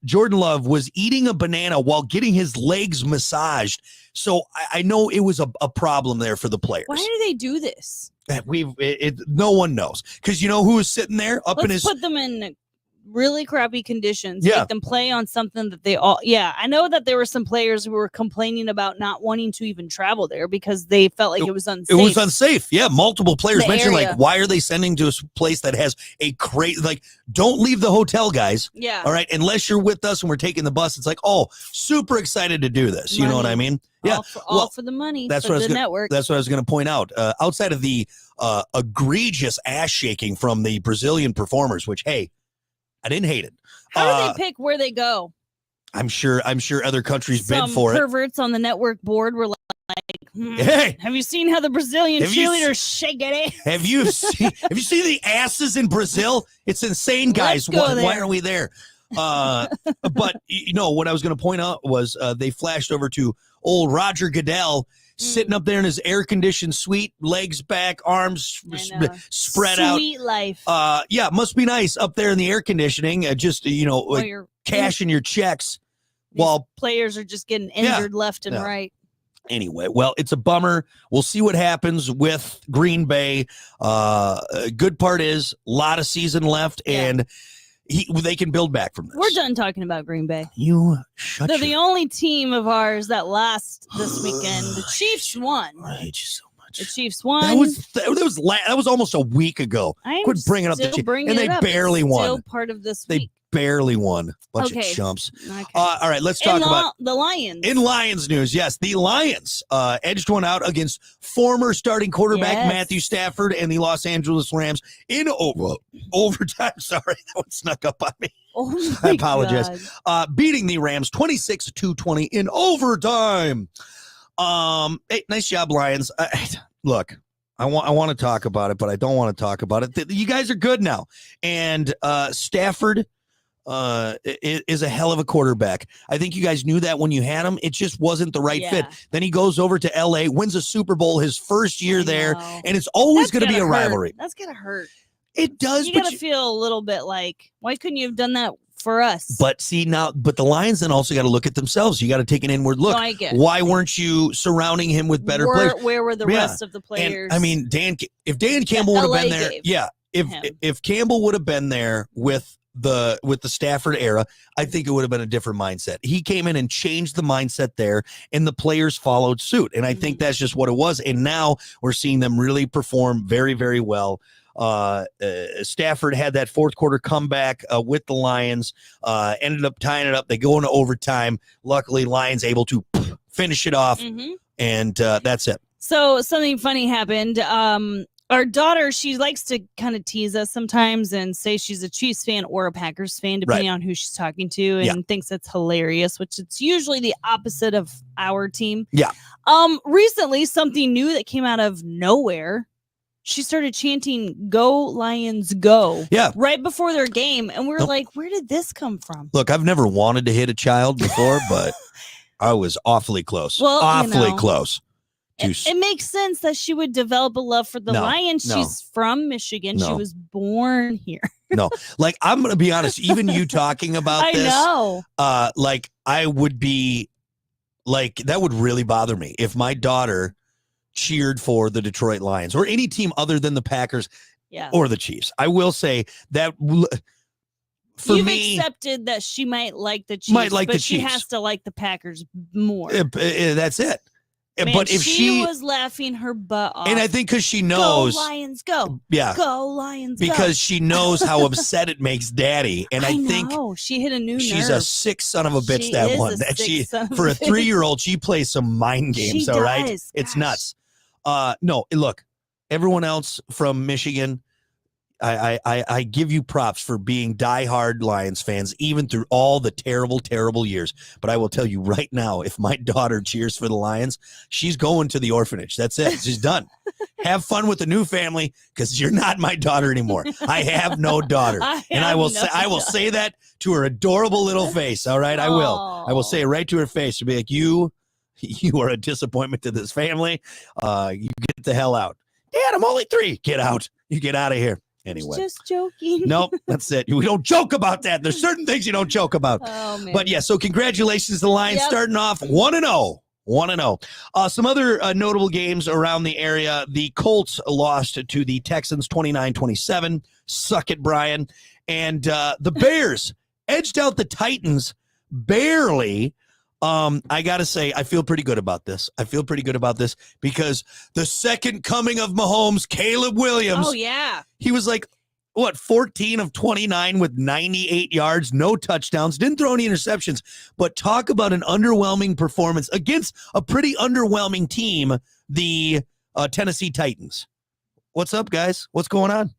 A: Jordan Love was eating a banana while getting his legs massaged. So I know it was a problem there for the players.
B: Why do they do this?
A: No one knows, because you know who was sitting there up in
B: Let's
A: his.
B: put them in really crappy conditions.
A: Yeah.
B: Make them play on something that they all. Yeah, I know that there were some players who were complaining about not wanting to even travel there because they felt like it was unsafe.
A: It was unsafe. Yeah, multiple players
B: The
A: mentioned
B: area.
A: like, why are they sending to a place that has a crazy? Like, don't leave the hotel, guys.
B: Yeah.
A: All right, unless you're with us and we're taking the bus. It's like, oh, super excited to do this. You know what I mean? Yeah.
B: All for the money.
A: That's
B: for
A: what I was
B: the
A: gonna-
B: network.
A: That's what I was going to point out. Outside of the egregious ass shaking from the Brazilian performers, which hey, I didn't hate it.
B: How do they pick where they go?
A: I'm sure other countries bid
B: Some
A: for it.
B: perverts on the network board were like,
A: Hey,
B: have you seen how the Brazilian
A: Have you
B: cheerleaders shake it?
A: have you seen the asses in Brazil? It's insane, guys.
B: Let's go
A: Why
B: there.
A: are we there? But you know what I was going to point out was they flashed over to old Roger Goodell sitting up there in his air-conditioned suite, legs back, arms spread out.
B: Sweet life.
A: Yeah, must be nice up there in the air conditioning. Just
B: While
A: like
B: you're
A: cashing your checks.
B: these
A: While
B: players are just getting injured left and
A: Yeah.
B: right.
A: anyway, well, it's a bummer. We'll see what happens with Green Bay. Good part is a lot of season left,
B: Yeah.
A: and they can build back from this.
B: We're done talking about Green Bay.
A: You shut
B: They're
A: your.
B: the only team of ours that lost this weekend. The Chiefs won.
A: I hate you so
B: The
A: much.
B: Chiefs won.
A: That was almost a week ago.
B: I'm
A: Quit bringing up the
B: still
A: Chiefs.
B: bringing
A: And
B: it
A: they
B: up.
A: barely
B: It's
A: won.
B: Still part of this
A: They
B: week.
A: barely won. Bunch of
B: Okay.
A: chumps.
B: Okay.
A: All right, let's talk about
B: the Lions.
A: in Lions news. Yes, the Lions edged one out against former starting quarterback
B: Yes.
A: Matthew Stafford and the Los Angeles Rams in overtime. Sorry, that one snuck up on me.
B: Oh
A: I
B: my
A: apologize.
B: God.
A: Beating the Rams 26-20 in overtime. Hey, nice job, Lions. Look, I want to talk about it, but I don't want to talk about it. You guys are good now, and Stafford is a hell of a quarterback. I think you guys knew that when you had him. It just wasn't the right fit.
B: Yeah.
A: Then he goes over to LA, wins a Super Bowl his first year
B: I
A: there,
B: know.
A: and it's always
B: That's
A: going to be a
B: gotta hurt.
A: rivalry.
B: That's gonna hurt.
A: It does,
B: You
A: but
B: gotta feel a little bit like, why couldn't you have done that for us?
A: but see now, but the Lions then also got to look at themselves. You got to take an inward look.
B: No, I get it.
A: Why weren't you surrounding him with better players?
B: Where were the
A: Yeah.
B: rest of the players?
A: And I mean, if Dan Campbell would have
B: LA
A: been there,
B: gave
A: yeah.
B: him.
A: If Campbell would have been there with the Stafford era, I think it would have been a different mindset. He came in and changed the mindset there, and the players followed suit. And I think
B: Mm-hmm.
A: that's just what it was. And now we're seeing them really perform very, very well. Stafford had that fourth quarter comeback with the Lions, ended up tying it up. They go into overtime. Luckily, Lions able to finish it off,
B: Mhm.
A: and that's it.
B: So something funny happened. Our daughter, she likes to kind of tease us sometimes and say she's a Chiefs fan or a Packers fan, depending on who she's talking to, and
A: Yeah.
B: thinks it's hilarious, which it's usually the opposite of our team.
A: Yeah.
B: Recently, something new that came out of nowhere. She started chanting "Go Lions, go!"
A: Yeah.
B: right before their game, and we're
A: Nope.
B: like, "Where did this come from?"
A: Look, I've never wanted to hit a child before, but I was awfully close.
B: Well, you
A: awfully
B: know,
A: close. To
B: It makes sense that she would develop a love for the
A: No,
B: Lions.
A: no.
B: She's from Michigan. She
A: No.
B: was born here.
A: like, I'm gonna be honest. Even you talking about
B: I
A: this,
B: know.
A: like, I would be like, that would really bother me if my daughter cheered for the Detroit Lions or any team other than the Packers
B: Yeah.
A: or the Chiefs. I will say that for
B: You've
A: me,
B: accepted that she might like the Chiefs,
A: Might like
B: but
A: the
B: she
A: Chiefs.
B: has to like the Packers more.
A: that's it.
B: Man,
A: but if she
B: was laughing her butt off,
A: and I think because she knows,
B: go Lions, go,
A: yeah,
B: go Lions, go.
A: because she knows how upset it makes Daddy, and I think
B: know. She hit a new
A: she's
B: nerve.
A: a sick son of a bitch.
B: She
A: That
B: is
A: one,
B: a
A: that
B: sick
A: she
B: son of
A: for a
B: bitch.
A: 3-year-old, she plays some mind games.
B: She
A: all right,
B: does.
A: it's
B: Gosh.
A: nuts. No, look, everyone else from Michigan, I give you props for being diehard Lions fans, even through all the terrible, terrible years. But I will tell you right now, if my daughter cheers for the Lions, she's going to the orphanage. That's it. She's done. Have fun with the new family, because you're not my daughter anymore. I have no daughter, and I will say that to her adorable little face. All right, I will say it right to her face. She'll be like, you are a disappointment to this family. You get the hell out. Dad, I'm only 3. Get out. You get out of here. Anyway.
B: Just joking.
A: Nope, that's it. We don't joke about that. There's certain things you don't joke about.
B: Oh, man.
A: But yeah, so congratulations to the Lions starting off 1-0. 1-0. Some other notable games around the area. The Colts lost to the Texans 29-27. Suck it, Brian. And the Bears edged out the Titans barely. I got to say, I feel pretty good about this. Because the second coming of Mahomes, Caleb Williams.
B: Oh, yeah.
A: He was like, 14 of 29 with 98 yards, no touchdowns, didn't throw any interceptions. But talk about an underwhelming performance against a pretty underwhelming team, the Tennessee Titans. What's up, guys? What's going on?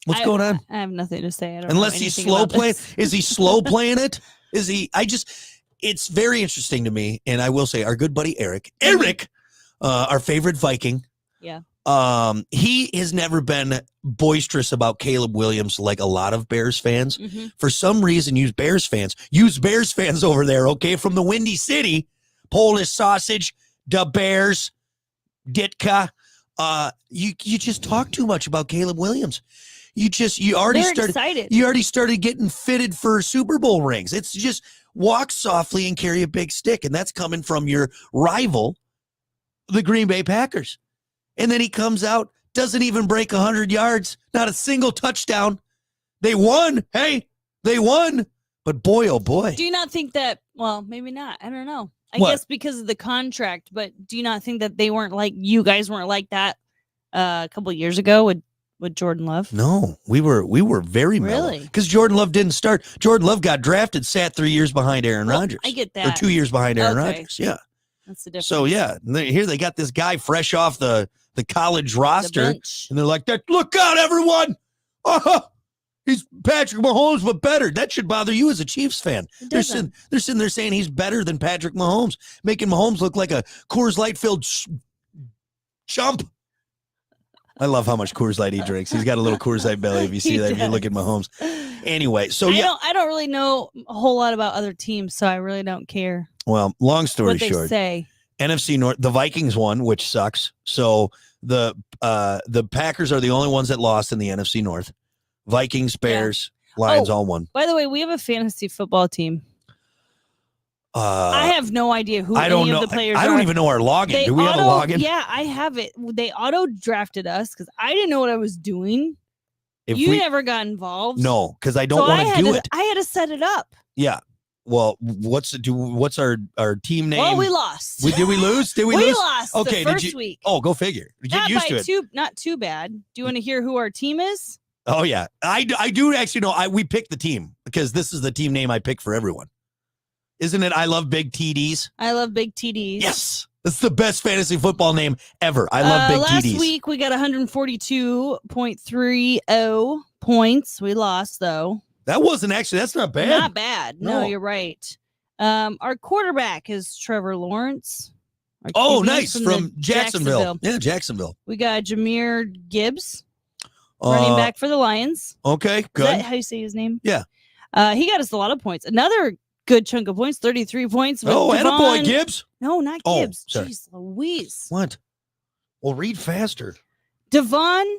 A: What's going on?
B: I have nothing to say. I don't
A: Unless
B: know
A: he's
B: anything
A: slow
B: about
A: playing.
B: this.
A: Is he slow playing it? Is he? It's very interesting to me. And I will say, our good buddy Eric, our favorite Viking.
B: Yeah.
A: He has never been boisterous about Caleb Williams like a lot of Bears fans.
B: Mhm.
A: For some reason, use Bears fans over there, okay? From the Windy City, Polish sausage, the Bears, Ditka. You just talk too much about Caleb Williams. You already started getting fitted for Super Bowl rings. It's just walk softly and carry a big stick, and that's coming from your rival, the Green Bay Packers. And then he comes out, doesn't even break 100 yards, not a single touchdown. They won. Hey, they won. But boy, oh boy.
B: Do you not think that, well, maybe not. I don't know. I
A: What?
B: guess because of the contract, but do you not think that you guys weren't like that a couple of years ago with Jordan Love?
A: No, we were very mellow.
B: Really?
A: Because Jordan Love didn't start. Jordan Love got drafted, sat 3 years behind Aaron
B: Well,
A: Rodgers.
B: I get
A: Or
B: that.
A: 2 years behind Aaron
B: Okay.
A: Rodgers. Yeah.
B: That's the difference.
A: So yeah, here they got this guy fresh off the college
B: The
A: roster,
B: bench.
A: and they're like, "Look out, everyone! He's Patrick Mahomes, but better." That should bother you as a Chiefs fan.
B: It
A: They're
B: doesn't.
A: sitting there saying he's better than Patrick Mahomes, making Mahomes look like a Coors Light filled chump. I love how much Coors Light he drinks. He's got a little Coors Light belly. If you see
B: He
A: that, if you look at
B: does.
A: Mahomes. Anyway, so yeah.
B: I don't really know a whole lot about other teams, so I really don't care
A: Well, long story
B: what they
A: short,
B: say.
A: NFC North, the Vikings won, which sucks. So the Packers are the only ones that lost in the NFC North. Vikings, Bears, Lions all won.
B: By the way, we have a fantasy football team. I have no idea who
A: I don't
B: any
A: know.
B: of the players
A: I don't
B: are.
A: even know our login. Do we have a login?
B: Yeah, I have it. They auto drafted us because I didn't know what I was doing.
A: If
B: You
A: we
B: never got involved.
A: no, because I don't
B: So
A: want to do it.
B: I had to set it up.
A: Yeah. Well, what's our team name?
B: Well, we lost.
A: Did we lose? Did we
B: We
A: lose?
B: lost
A: Okay,
B: the
A: did
B: first
A: you-
B: week.
A: Oh, go figure. Get
B: Not
A: used
B: by
A: to it.
B: not too bad. Do you want to hear who our team is?
A: Oh yeah, I do actually know. We picked the team because this is the team name I pick for everyone. Isn't it? I love big TDs.
B: I love big TDs.
A: Yes, it's the best fantasy football name ever. I love big
B: last
A: TDs.
B: week we got 142.30 points. We lost though.
A: That wasn't actually. That's not bad.
B: Not bad. No,
A: No.
B: you're right. Our quarterback is Trevor Lawrence. Our
A: Oh,
B: QB
A: nice
B: the
A: from Jacksonville. Yeah, Jacksonville.
B: We got Jahmyr Gibbs, running back for the Lions.
A: Okay,
B: Is
A: good.
B: that how you say his name?
A: Yeah.
B: He got us a lot of points. Another good chunk of points, 33 points. With
A: Oh, and a boy
B: Devon-
A: Gibbs.
B: No, not
A: Oh,
B: Gibbs.
A: sorry.
B: Jeez Louise.
A: What? Well, read faster.
B: Devon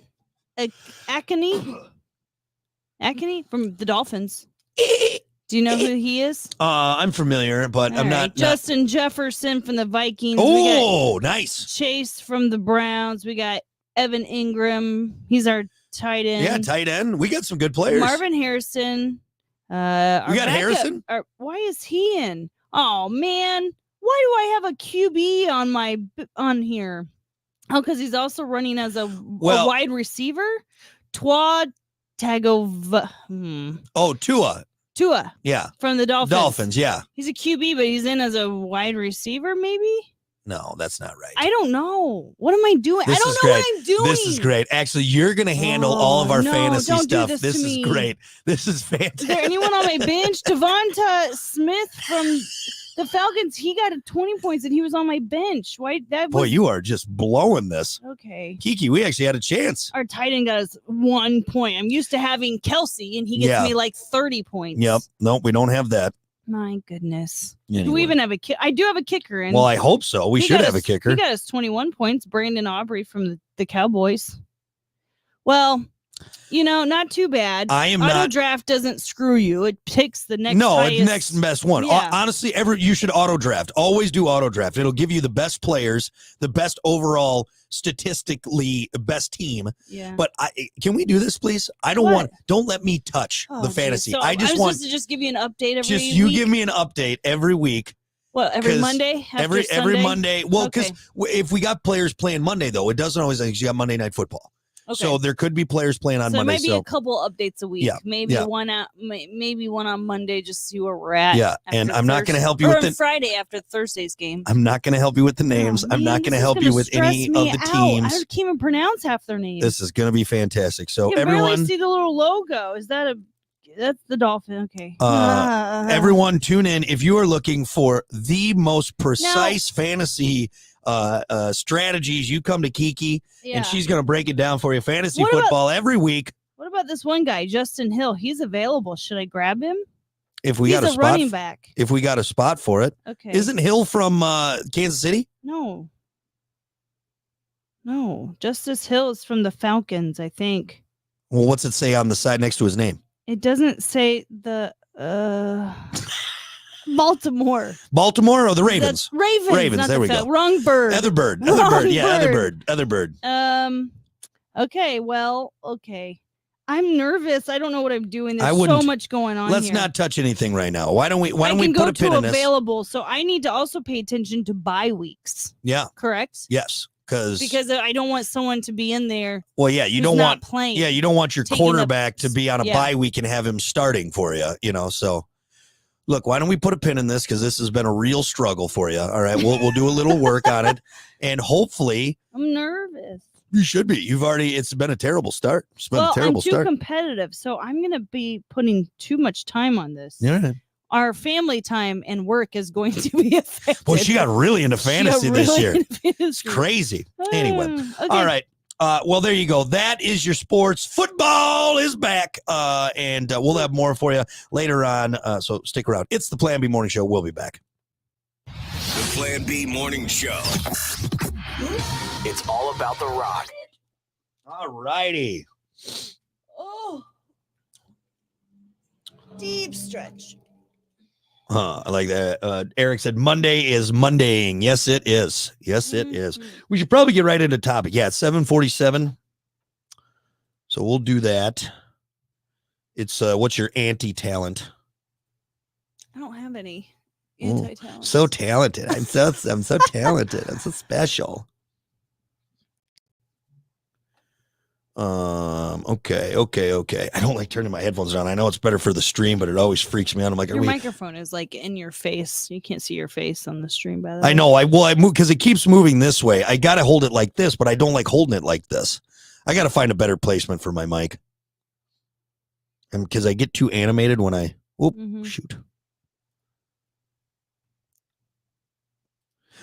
B: Akany from the Dolphins. Do you know who he is?
A: I'm familiar, but
B: All
A: I'm
B: right.
A: not.
B: Justin Jefferson from the Vikings. We got
A: Oh, nice.
B: Chase from the Browns. We got Evan Ingram. He's our tight end.
A: Yeah, tight end. We got some good players.
B: Marvin Harrison.
A: We got Harrison?
B: Why is he in? Oh man, why do I have a QB on here? Oh, because he's also running as a wide receiver. Tua
A: Oh, Tua.
B: Tua
A: Yeah.
B: from the Dolphins.
A: Dolphins. Yeah.
B: He's a QB, but he's in as a wide receiver, maybe.
A: No, that's not right.
B: I don't know. What am I doing? I
A: This
B: don't
A: is
B: know
A: great.
B: what I'm doing.
A: This is great. Actually, you're going to handle all of our
B: no,
A: fantasy
B: don't do
A: stuff.
B: this
A: This
B: to
A: is
B: me.
A: great. This is fantastic.
B: Is there anyone on my bench? Devonta Smith from the Falcons. He got 20 points and he was on my bench. Why? That
A: Boy,
B: was
A: you are just blowing this.
B: okay.
A: Kiki, we actually had a chance.
B: Our tight end got us 1 point. I'm used to having Kelsey, and he gets
A: Yeah.
B: me like 30 points.
A: Yep. Nope, we don't have that.
B: My goodness. Do
A: Anyway.
B: we even have a kicker? I do have a kicker. And
A: Well, I hope so. We
B: he
A: should
B: got
A: have a
B: us-
A: kicker.
B: He got us 21 points. Brandon Aubrey from the Cowboys. Well, not too bad.
A: I am
B: Auto
A: not.
B: draft doesn't screw you. It picks the next
A: No,
B: highest.
A: next best one.
B: Yeah.
A: Honestly, you should auto draft. Always do auto draft. It'll give you the best players, the best overall, statistically best team.
B: Yeah.
A: But can we do this, please? I don't
B: What?
A: want. Don't let me touch
B: Oh,
A: the
B: geez.
A: fantasy.
B: So
A: I
B: I'm
A: just want
B: supposed to just give you an update every
A: just you
B: week?
A: give me an update every week.
B: What, every
A: 'cause
B: Monday? After
A: Every
B: Sunday?
A: Monday. Well, because
B: Okay.
A: if we got players playing Monday, though, it doesn't always. You got Monday Night Football,
B: Okay.
A: so there could be players playing on
B: So there
A: Monday.
B: might be
A: So
B: a couple updates a week.
A: Yeah,
B: Maybe
A: yeah.
B: maybe one on Monday, just to see where we're at.
A: Yeah, and
B: after
A: I'm not gonna
B: Thursday-
A: help you
B: or
A: with
B: on
A: the-
B: Friday after Thursday's game.
A: I'm not going to help you with the names. I'm not going to help you with any of the teams.
B: I can't even pronounce half their names.
A: This is going to be fantastic. So
B: You can barely
A: everyone,
B: see the little logo. Is that that's the dolphin? Okay.
A: everyone, tune in if you are looking for the most precise fantasy strategies. You come to Kiki,
B: Yeah.
A: and she's going to break it down for you. Fantasy
B: What about-
A: football every week.
B: What about this one guy, Justin Hill? He's available. Should I grab him?
A: If we
B: He's
A: got a
B: a
A: spot,
B: running back.
A: if we got a spot for it,
B: Okay.
A: isn't Hill from Kansas City?
B: No. No. Justice Hill is from the Falcons, I think.
A: Well, what's it say on the side next to his name?
B: It doesn't say the Baltimore.
A: Baltimore or the Ravens?
B: That's Ravens.
A: Ravens,
B: not
A: there
B: the
A: we go.
B: Wrong bird.
A: Otherbird.
B: Wrong
A: Otherbird. Yeah,
B: bird.
A: Otherbird.
B: Okay. Well. Okay. I'm nervous. I don't know what I'm doing.
A: I
B: There's so
A: wouldn't-
B: much going on.
A: Let's
B: here.
A: not touch anything right now. Why don't we
B: I can
A: put
B: go
A: a pin
B: to
A: in this?
B: available. So I need to also pay attention to bye weeks.
A: Yeah.
B: Correct.
A: Yes.
B: Because I don't want someone to be in there.
A: Well, yeah, you
B: who's
A: don't
B: not
A: want
B: playing.
A: yeah, you don't want your
B: taking up-
A: quarterback to be on a
B: yeah.
A: bye week and have him starting for you, so look, why don't we put a pin in this, because this has been a real struggle for you. All right, we'll do a little work on it, and hopefully
B: I'm nervous.
A: you should be. It's been a terrible start. It's been a
B: I'm
A: terrible
B: too
A: start.
B: competitive, so I'm gonna be putting too much time on this.
A: Yeah.
B: Our family time and work is going to be affected.
A: Well, she got really into
B: She got
A: fantasy this
B: really
A: year.
B: into
A: It's
B: fantasy.
A: crazy. Anyway.
B: Okay.
A: All right. Well, there you go. That is your sports. Football is back, and we'll have more for you later on. So stick around. It's the Plan B Morning Show. We'll be back.
C: The Plan B Morning Show. It's all about The Rock.
A: All righty.
B: Oh, deep stretch.
A: I like that. Eric said Monday is Mondaying. Yes, it is. Yes, it is. We should probably get right into topic. Yeah, it's 7:47. So we'll do that. It's what's your anti-talent?
B: I don't have any
A: Ooh,
B: anti-talent.
A: So talented. I'm so talented. I'm so special. Okay. I don't like turning my headphones on. I know it's better for the stream, but it always freaks me out. I'm like,
B: Your microphone is like in your face. You can't see your face on the stream, by the way.
A: I know. I move because it keeps moving this way. I got to hold it like this, but I don't like holding it like this. I got to find a better placement for my mic. And because I get too animated when I, shoot.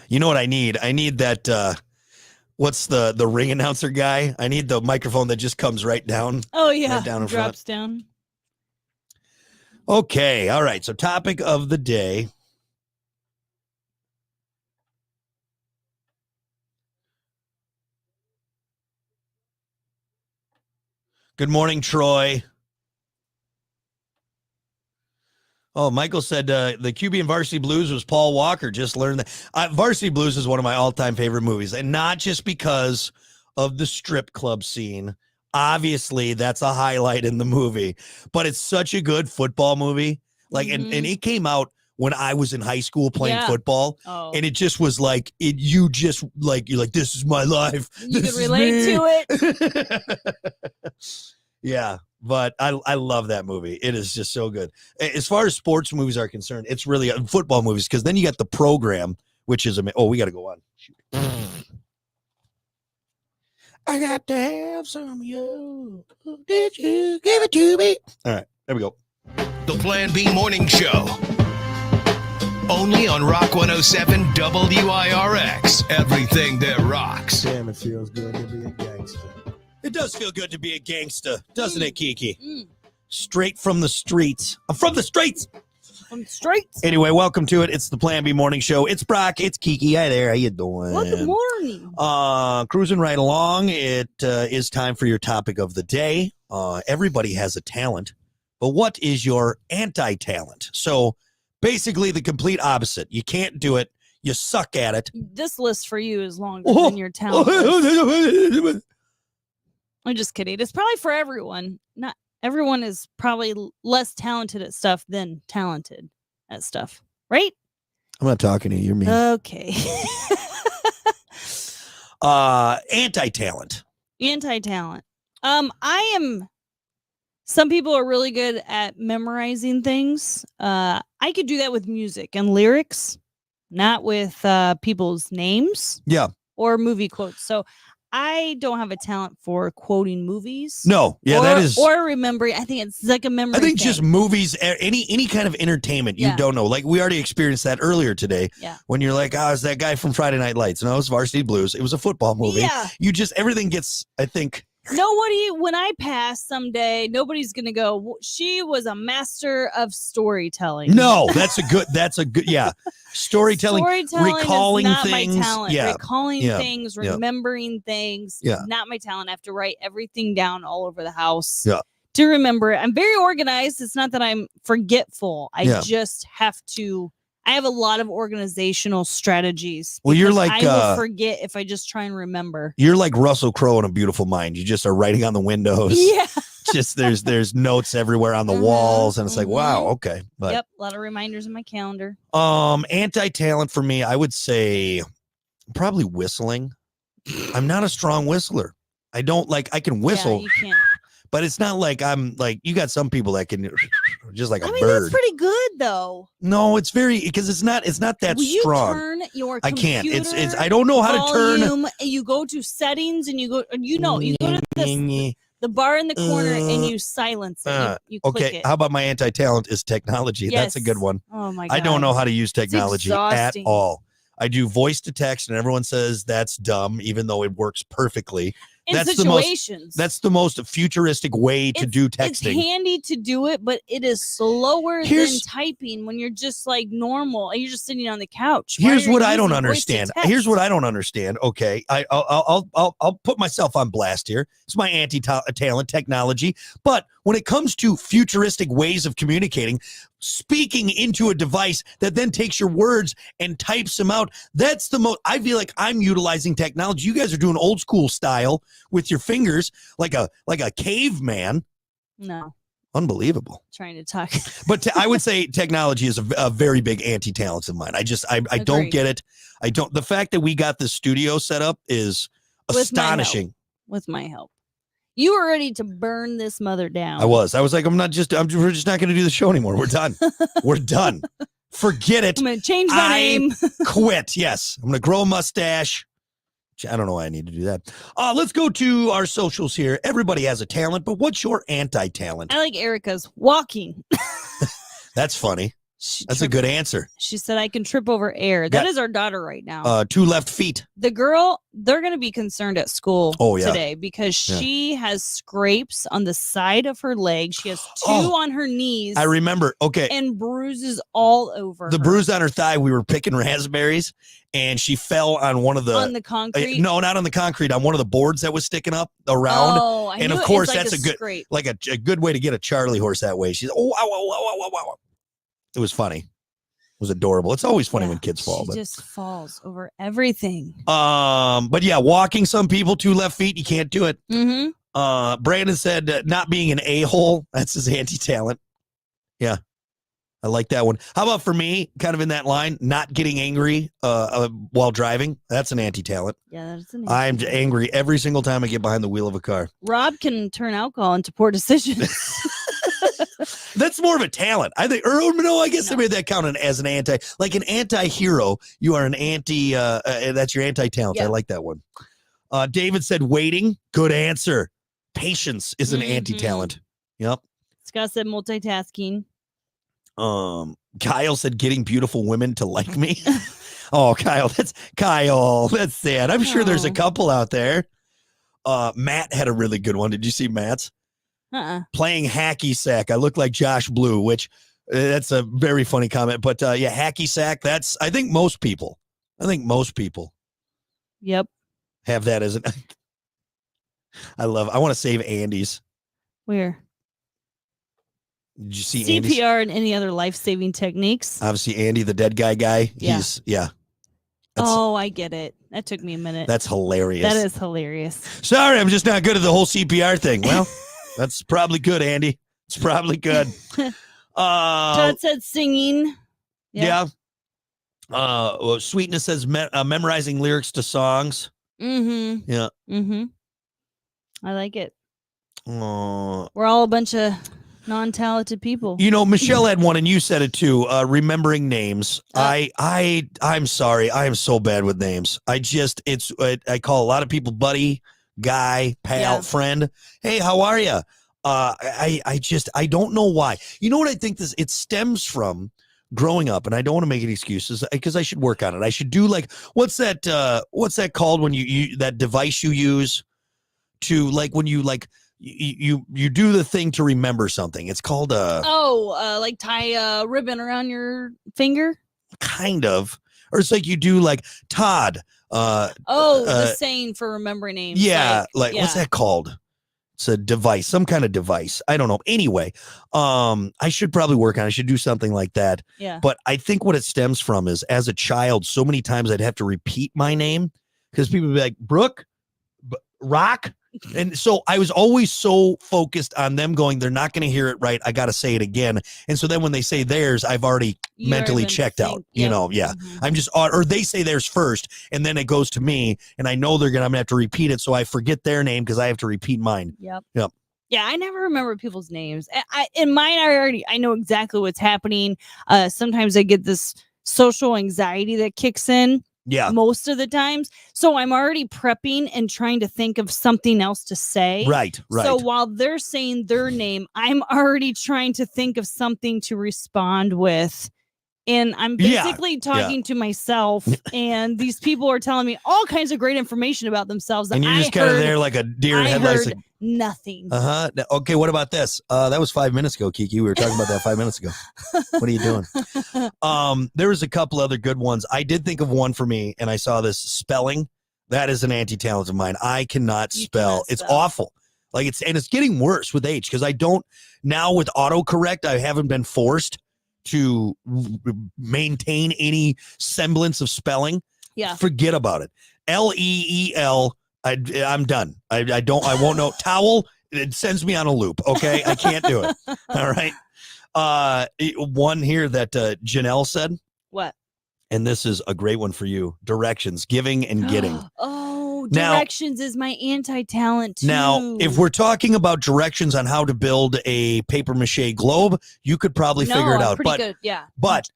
A: You know what I need? I need that, what's the ring announcer guy? I need the microphone that just comes right down.
B: Oh, yeah.
A: Right down in front.
B: Drops down.
A: Okay. All right. So topic of the day. Good morning, Troy. Oh, Michael said the QB in Varsity Blues was Paul Walker. Just learned that. Varsity Blues is one of my all-time favorite movies, and not just because of the strip club scene. Obviously, that's a highlight in the movie, but it's such a good football movie. Like, and it came out when I was in high school playing football, and it just was like you're like, this is my life.
B: You
A: This
B: could
A: is
B: relate
A: me.
B: to it.
A: Yeah, but I love that movie. It is just so good. As far as sports movies are concerned, it's really football movies, because then you got The Program which is we got to go on. I got to have some of you. Did you give it to me? All right, there we go.
C: The Plan B Morning Show. Only on Rock 107 WIRX. Everything that rocks.
F: Damn, it feels good to be a gangster.
A: It does feel good to be a gangster, doesn't it, Kiki? Straight from the streets. I'm from the streets.
B: From the streets.
A: Anyway, welcome to it. It's the Plan B Morning Show. It's Brock. It's Kiki. Hi there. How you doing?
B: Well, good morning.
A: Cruising right along. It is time for your topic of the day. Everybody has a talent, but what is your anti-talent? So basically the complete opposite. You can't do it. You suck at it.
B: This list for you is longer than your talent list. I'm just kidding. It's probably for everyone. Not everyone is probably less talented at stuff than talented at stuff, right?
A: I'm not talking to you. You're mean.
B: Okay.
A: Anti-talent.
B: Anti-talent. Some people are really good at memorizing things. I could do that with music and lyrics, not with people's names.
A: Yeah.
B: Or movie quotes. So I don't have a talent for quoting movies.
A: No. Yeah, that is.
B: Or remembering. I think it's like a memory.
A: I think
B: thing.
A: just movies, any kind of entertainment, you don't know. Like we already experienced that earlier today.
B: Yeah.
A: When you're like, it's that guy from Friday Night Lights. No, it's Varsity Blues. It was a football movie.
B: Yeah.
A: Everything gets, I think.
B: When I pass someday, nobody's going to go, she was a master of storytelling.
A: No, that's a good, yeah. Storytelling recalling
B: is not
A: things.
B: My talent.
A: Yeah.
B: Recalling things, remembering things.
A: Yeah.
B: Not my talent. I have to write everything down all over the house.
A: Yeah.
B: To remember it. I'm very organized. It's not that I'm forgetful. I just have to. I have a lot of organizational strategies.
A: Well, you're like
B: I will forget if I just try and remember.
A: You're like Russell Crowe in A Beautiful Mind. You just are writing on the windows.
B: Yeah.
A: Just there's notes everywhere on the walls, and it's like, wow, okay. But
B: yep, a lot of reminders in my calendar.
A: Anti-talent for me, I would say probably whistling. I'm not a strong whistler. I can whistle.
B: Yeah, you can't.
A: But it's not like I'm like, you got some people that can just like a bird.
B: That's pretty good though.
A: No, it's because it's not that
B: Will
A: strong.
B: You turn your
A: I can't. It's I don't know how to turn.
B: You go to settings and you go to the bar in the corner and you silence it. You click
A: okay.
B: it.
A: How about my anti-talent is technology?
B: Yes.
A: That's a good one.
B: Oh my God.
A: I don't know how to use technology at
B: exhausting.
A: all. I do voice to text and everyone says that's dumb, even though it works perfectly. That's the most futuristic way to do texting.
B: It's handy to do it, but it is slower than typing when you're just like normal and you're just sitting on the couch.
A: Here's what I don't understand. Okay, I'll put myself on blast here. It's my anti-talent technology, but when it comes to futuristic ways of communicating, speaking into a device that then takes your words and types them out, that's the most. I feel like I'm utilizing technology. You guys are doing old school style with your fingers like a caveman.
B: No.
A: Unbelievable.
B: Trying to talk.
A: But I would say technology is a very big anti-talent of mine. I don't get it. The fact that we got the studio set up is astonishing.
B: With my help. You were ready to burn this mother down.
A: I was like, we're just not going to do the show anymore. We're done. We're done. Forget it.
B: I'm going to change my name.
A: Quit. Yes. I'm going to grow a mustache. I don't know why I need to do that. Let's go to our socials here. Everybody has a talent, but what's your anti-talent?
B: I like Erica's walking.
A: That's funny. That's a good answer.
B: She said, I can trip over air. That is our daughter right now.
A: 2 left feet.
B: The girl, they're going to be concerned at school today because she has scrapes on the side of her leg. She has 2 on her knees.
A: I remember. Okay.
B: And bruises all over
A: the bruise on her thigh. We were picking raspberries and she fell on one of the.
B: On the concrete?
A: No, not on the concrete. On one of the boards that was sticking up around.
B: Oh, I
A: and
B: knew
A: of course,
B: like
A: that's a good,
B: scrape.
A: like a good way to get a Charlie horse that way. She's, wow. It was funny. It was adorable. It's always funny when kids fall.
B: She just falls over everything.
A: But yeah, walking some people 2 left feet, you can't do it.
B: Mm-hmm.
A: Brandon said not being an a-hole. That's his anti-talent. Yeah. I like that one. How about for me, kind of in that line, not getting angry while driving? That's an anti-talent.
B: Yeah, that's an
A: I'm angry every single time I get behind the wheel of a car.
B: Rob can turn alcohol into poor decisions.
A: That's more of a talent. I think, or no, I guess I
B: No.
A: made that count as an like an anti-hero. You are an that's your anti-talent. I
B: Yeah.
A: like that one. David said waiting. Good answer. Patience is an
B: Mhm.
A: anti-talent. Yep.
B: Scott said multitasking.
A: Kyle said getting beautiful women to like me. Oh, Kyle, that's sad. I'm sure there's a
B: Oh.
A: couple out there. Matt had a really good one. Did you see Matt's? Playing hacky sack? I look like Josh Blue, which that's a very funny comment. But yeah, hacky sack. That's I think most people
B: Yep.
A: have that as an. I want to save Andy's.
B: Where?
A: Did you see Andy's?
B: CPR and any other life-saving techniques.
A: Obviously, Andy, the dead guy.
B: Yeah.
A: That's,
B: Oh, I get it. That took me a minute.
A: that's hilarious.
B: That is hilarious.
A: Sorry, I'm just not good at the whole CPR thing. Well, that's probably good, Andy. It's probably good.
B: Todd said singing.
A: Yeah. Well, Sweetness says memorizing lyrics to songs.
B: Mm-hmm.
A: Yeah.
B: Mm-hmm. I like it.
A: Uh,
B: We're all a bunch of non-talented people.
A: you know, Michelle had one, and you said it too. Remembering names. I'm sorry. I am so bad with names. I call a lot of people buddy, guy, pal,
B: Yeah.
A: friend. Hey, how are you? I don't know why. You know what I think it stems from growing up, and I don't want to make any excuses because I should work on it. I should do like what's that called when you that device you use to like when you like you do the thing to remember something. It's called
B: like tie a ribbon around your finger.
A: kind of, or it's like you do like Todd.
B: The saying for remembering names.
A: Yeah, like what's
B: yeah.
A: that called? It's a device, some kind of device. I don't know. Anyway, I should probably work on it. I should do something like that.
B: Yeah.
A: But I think what it stems from is as a child, so many times I'd have to repeat my name because people would be like, Brooke, Rock. And so I was always so focused on them going, they're not going to hear it right. I got to say it again. And so then when they say theirs, I've already
B: You
A: mentally
B: already
A: checked out,
B: think-
A: you
B: yep.
A: know, yeah.
B: Mhm.
A: I'm just, or they say theirs first and then it goes to me and I know I'm going to have to repeat it. So I forget their name because I have to repeat mine.
B: Yep.
A: Yep.
B: Yeah, I never remember people's names. In mine, I know exactly what's happening. Sometimes I get this social anxiety that kicks in.
A: Yeah.
B: Most of the times. So I'm already prepping and trying to think of something else to say.
A: Right.
B: So while they're saying their name, I'm already trying to think of something to respond with. And I'm
A: Yeah,
B: basically talking to myself, and these people are telling me all kinds of great information about themselves. That
A: And you're just kind of there like a deer in
B: I
A: headlights.
B: heard nothing.
A: Uh-huh. Okay, what about this? That was 5 minutes ago, Kiki. We were talking about that 5 minutes ago. What are you doing? There was a couple other good ones. I did think of one for me, and I saw this spelling. That is an anti-talent of mine. I cannot
B: You
A: spell.
B: cannot
A: It's
B: spell.
A: awful. Like it's getting worse with age because I don't now with autocorrect. I haven't been forced to maintain any semblance of spelling.
B: Yeah.
A: Forget about it. L-E-E-L. I'm done. I won't know. Towel. It sends me on a loop. Okay. I can't do it. All right. One here that Janelle said,
B: What?
A: and this is a great one for you. Directions, giving and getting.
B: Oh,
A: Now-
B: directions is my anti-talent too.
A: Now, if we're talking about directions on how to build a paper mache globe, you could probably
B: No,
A: figure it
B: I'm
A: out.
B: pretty
A: But
B: good. Yeah.
A: but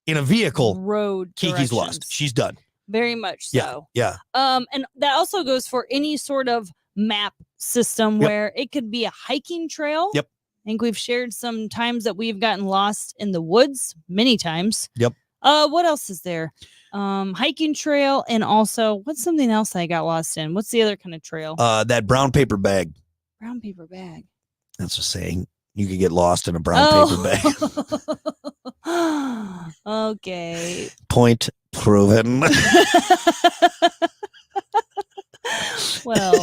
A: in a vehicle,
B: Road
A: Kiki's lost.
B: directions.
A: She's done.
B: Very much
A: Yeah.
B: so.
A: Yeah.
B: And that also goes for any sort of map system
A: Yep.
B: where it could be a hiking trail.
A: Yep.
B: I think we've shared some times that we've gotten lost in the woods many times.
A: Yep.
B: What else is there? Hiking trail, and also what's something else I got lost in? What's the other kind of trail?
A: That brown paper bag.
B: Brown paper bag.
A: That's a saying. You could get lost in a brown paper bag.
B: bag. Okay.
A: Point proven.
B: Well,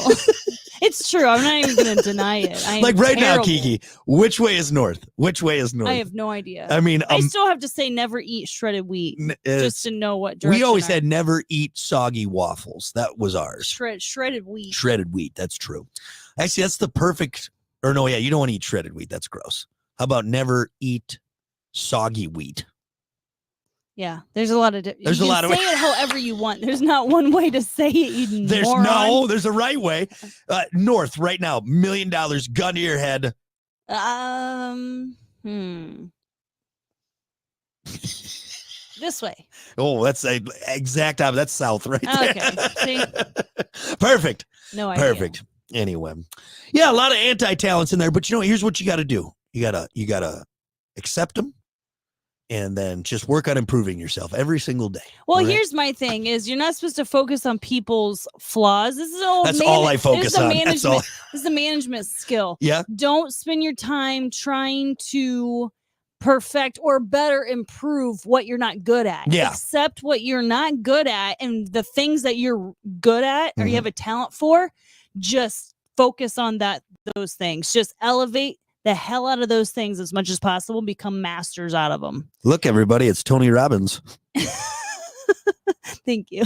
B: it's true. I'm not even going to deny it. I am
A: Like right now,
B: terrible.
A: Kiki, which way is north? Which way is north?
B: I have no idea.
A: I mean,
B: I still have to say never eat shredded wheat just to know what direction.
A: we always
B: I-
A: had never eat soggy waffles. That was ours.
B: shredded wheat.
A: Shredded wheat. That's true. Actually, that's the perfect. Or no, yeah, you don't want to eat shredded wheat. That's gross. How about never eat soggy wheat?
B: Yeah, there's a lot of.
A: There's a lot of
B: say it however you want. There's not one way to say it. You
A: There's
B: moron.
A: there's a right way. North right now, $1 million gun to your head.
B: This way.
A: Oh, that's a exact opposite. That's south right there.
B: Okay. See?
A: Perfect.
B: No idea.
A: Perfect. Anyway, yeah, a lot of anti-talents in there, but here's what you got to do. You gotta accept them, and then just work on improving yourself every single day.
B: Well,
A: all right?
B: here's my thing: is you're not supposed to focus on people's flaws. This is all.
A: That's all I focus on. That's all.
B: This is a management skill.
A: Yeah.
B: Don't spend your time trying to perfect or better improve what you're not good at.
A: Yeah.
B: Accept what you're not good at, and the things that you're good at or
A: Mhm.
B: you have a talent for. Just focus on those things. Just elevate the hell out of those things as much as possible. Become masters out of them.
A: Look, everybody, it's Tony Robbins.
B: Thank you.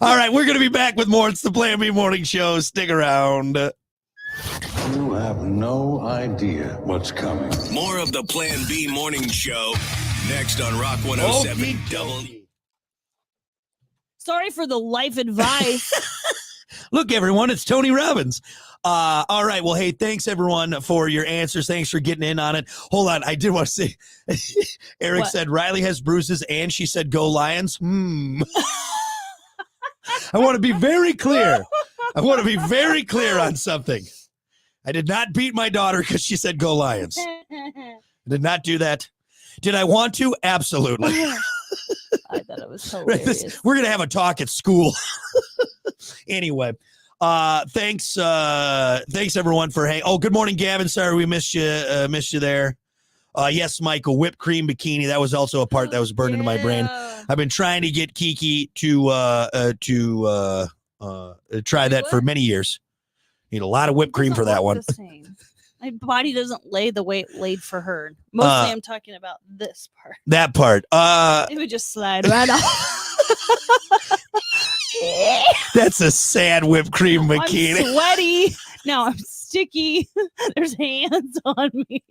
A: All right, we're gonna be back with more. It's the Plan B Morning Show. Stick around.
G: You have no idea what's coming.
C: More of the Plan B Morning Show next on Rock 107
A: Okey
C: Double.
A: dokey.
B: Sorry for the life advice.
A: Look, everyone, it's Tony Robbins. All right. Well, hey, thanks, everyone, for your answers. Thanks for getting in on it. Hold on. I did want to say, Eric
B: What?
A: said Riley has bruises, and she said, go Lions. I want to be very clear. I want to be very clear on something. I did not beat my daughter because she said, go Lions. I did not do that. Did I want to? Absolutely.
B: I thought it was
A: Right,
B: hilarious.
A: we're gonna have a talk at school. Anyway, thanks everyone for hanging. Oh, good morning, Gavin. Sorry we missed you there. Yes, Michael, whipped cream bikini. That was also a part that was burned into my brain.
B: Yeah.
A: I've been trying to get Kiki to try that for many years. Need a lot of whipped
B: It
A: cream
B: doesn't
A: for that
B: look
A: one.
B: the same. My body doesn't lay the way it laid for her. Mostly I'm talking about this part.
A: That part.
B: It would just slide right off.
A: That's a sad whipped cream bikini.
B: I'm sweaty. Now I'm sticky. There's hands on me.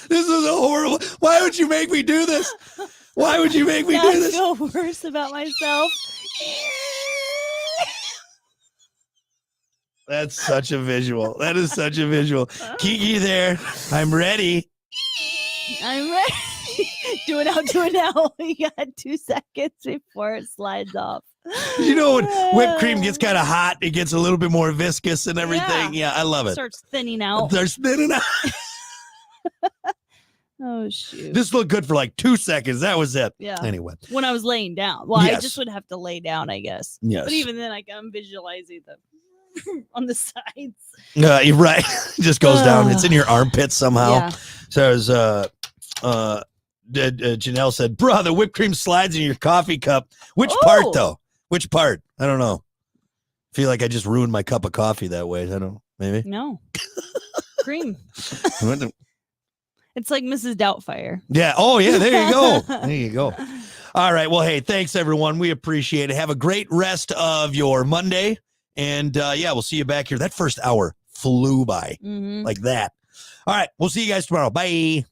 A: This is a horrible. Why would you make me do this? Why would you make me
B: Now
A: do
B: I
A: this?
B: feel worse about myself.
A: That's such a visual. That is such a visual. Kiki there. I'm ready.
B: I'm ready. Do it now. You got 2 seconds before it slides off.
A: You know when whipped cream gets kind of hot, it gets a little bit more viscous and everything. Yeah, I love it.
B: Starts thinning out.
A: There's thinning out.
B: Oh shoot.
A: This looked good for like 2 seconds. That was it.
B: Yeah.
A: Anyway.
B: When I was laying down. Well, I
A: Yes.
B: just would have to lay down, I guess.
A: Yes.
B: But even then, I'm visualizing the on the sides.
A: You're right. It just goes down. It's in your armpit somehow.
B: Yeah.
A: So as Janelle said, bro, the whipped cream slides in your coffee cup. Which part
B: Oh.
A: though? Which part? I don't know. Feel like I just ruined my cup of coffee that way. I don't know. Maybe.
B: No. Cream. It's like Mrs. Doubtfire.
A: Yeah. Oh, yeah. There you go. There you go. All right. Well, hey, thanks, everyone. We appreciate it. Have a great rest of your Monday. And yeah, we'll see you back here. That first hour flew by
B: Mhm.
A: like that. All right. We'll see you guys tomorrow. Bye.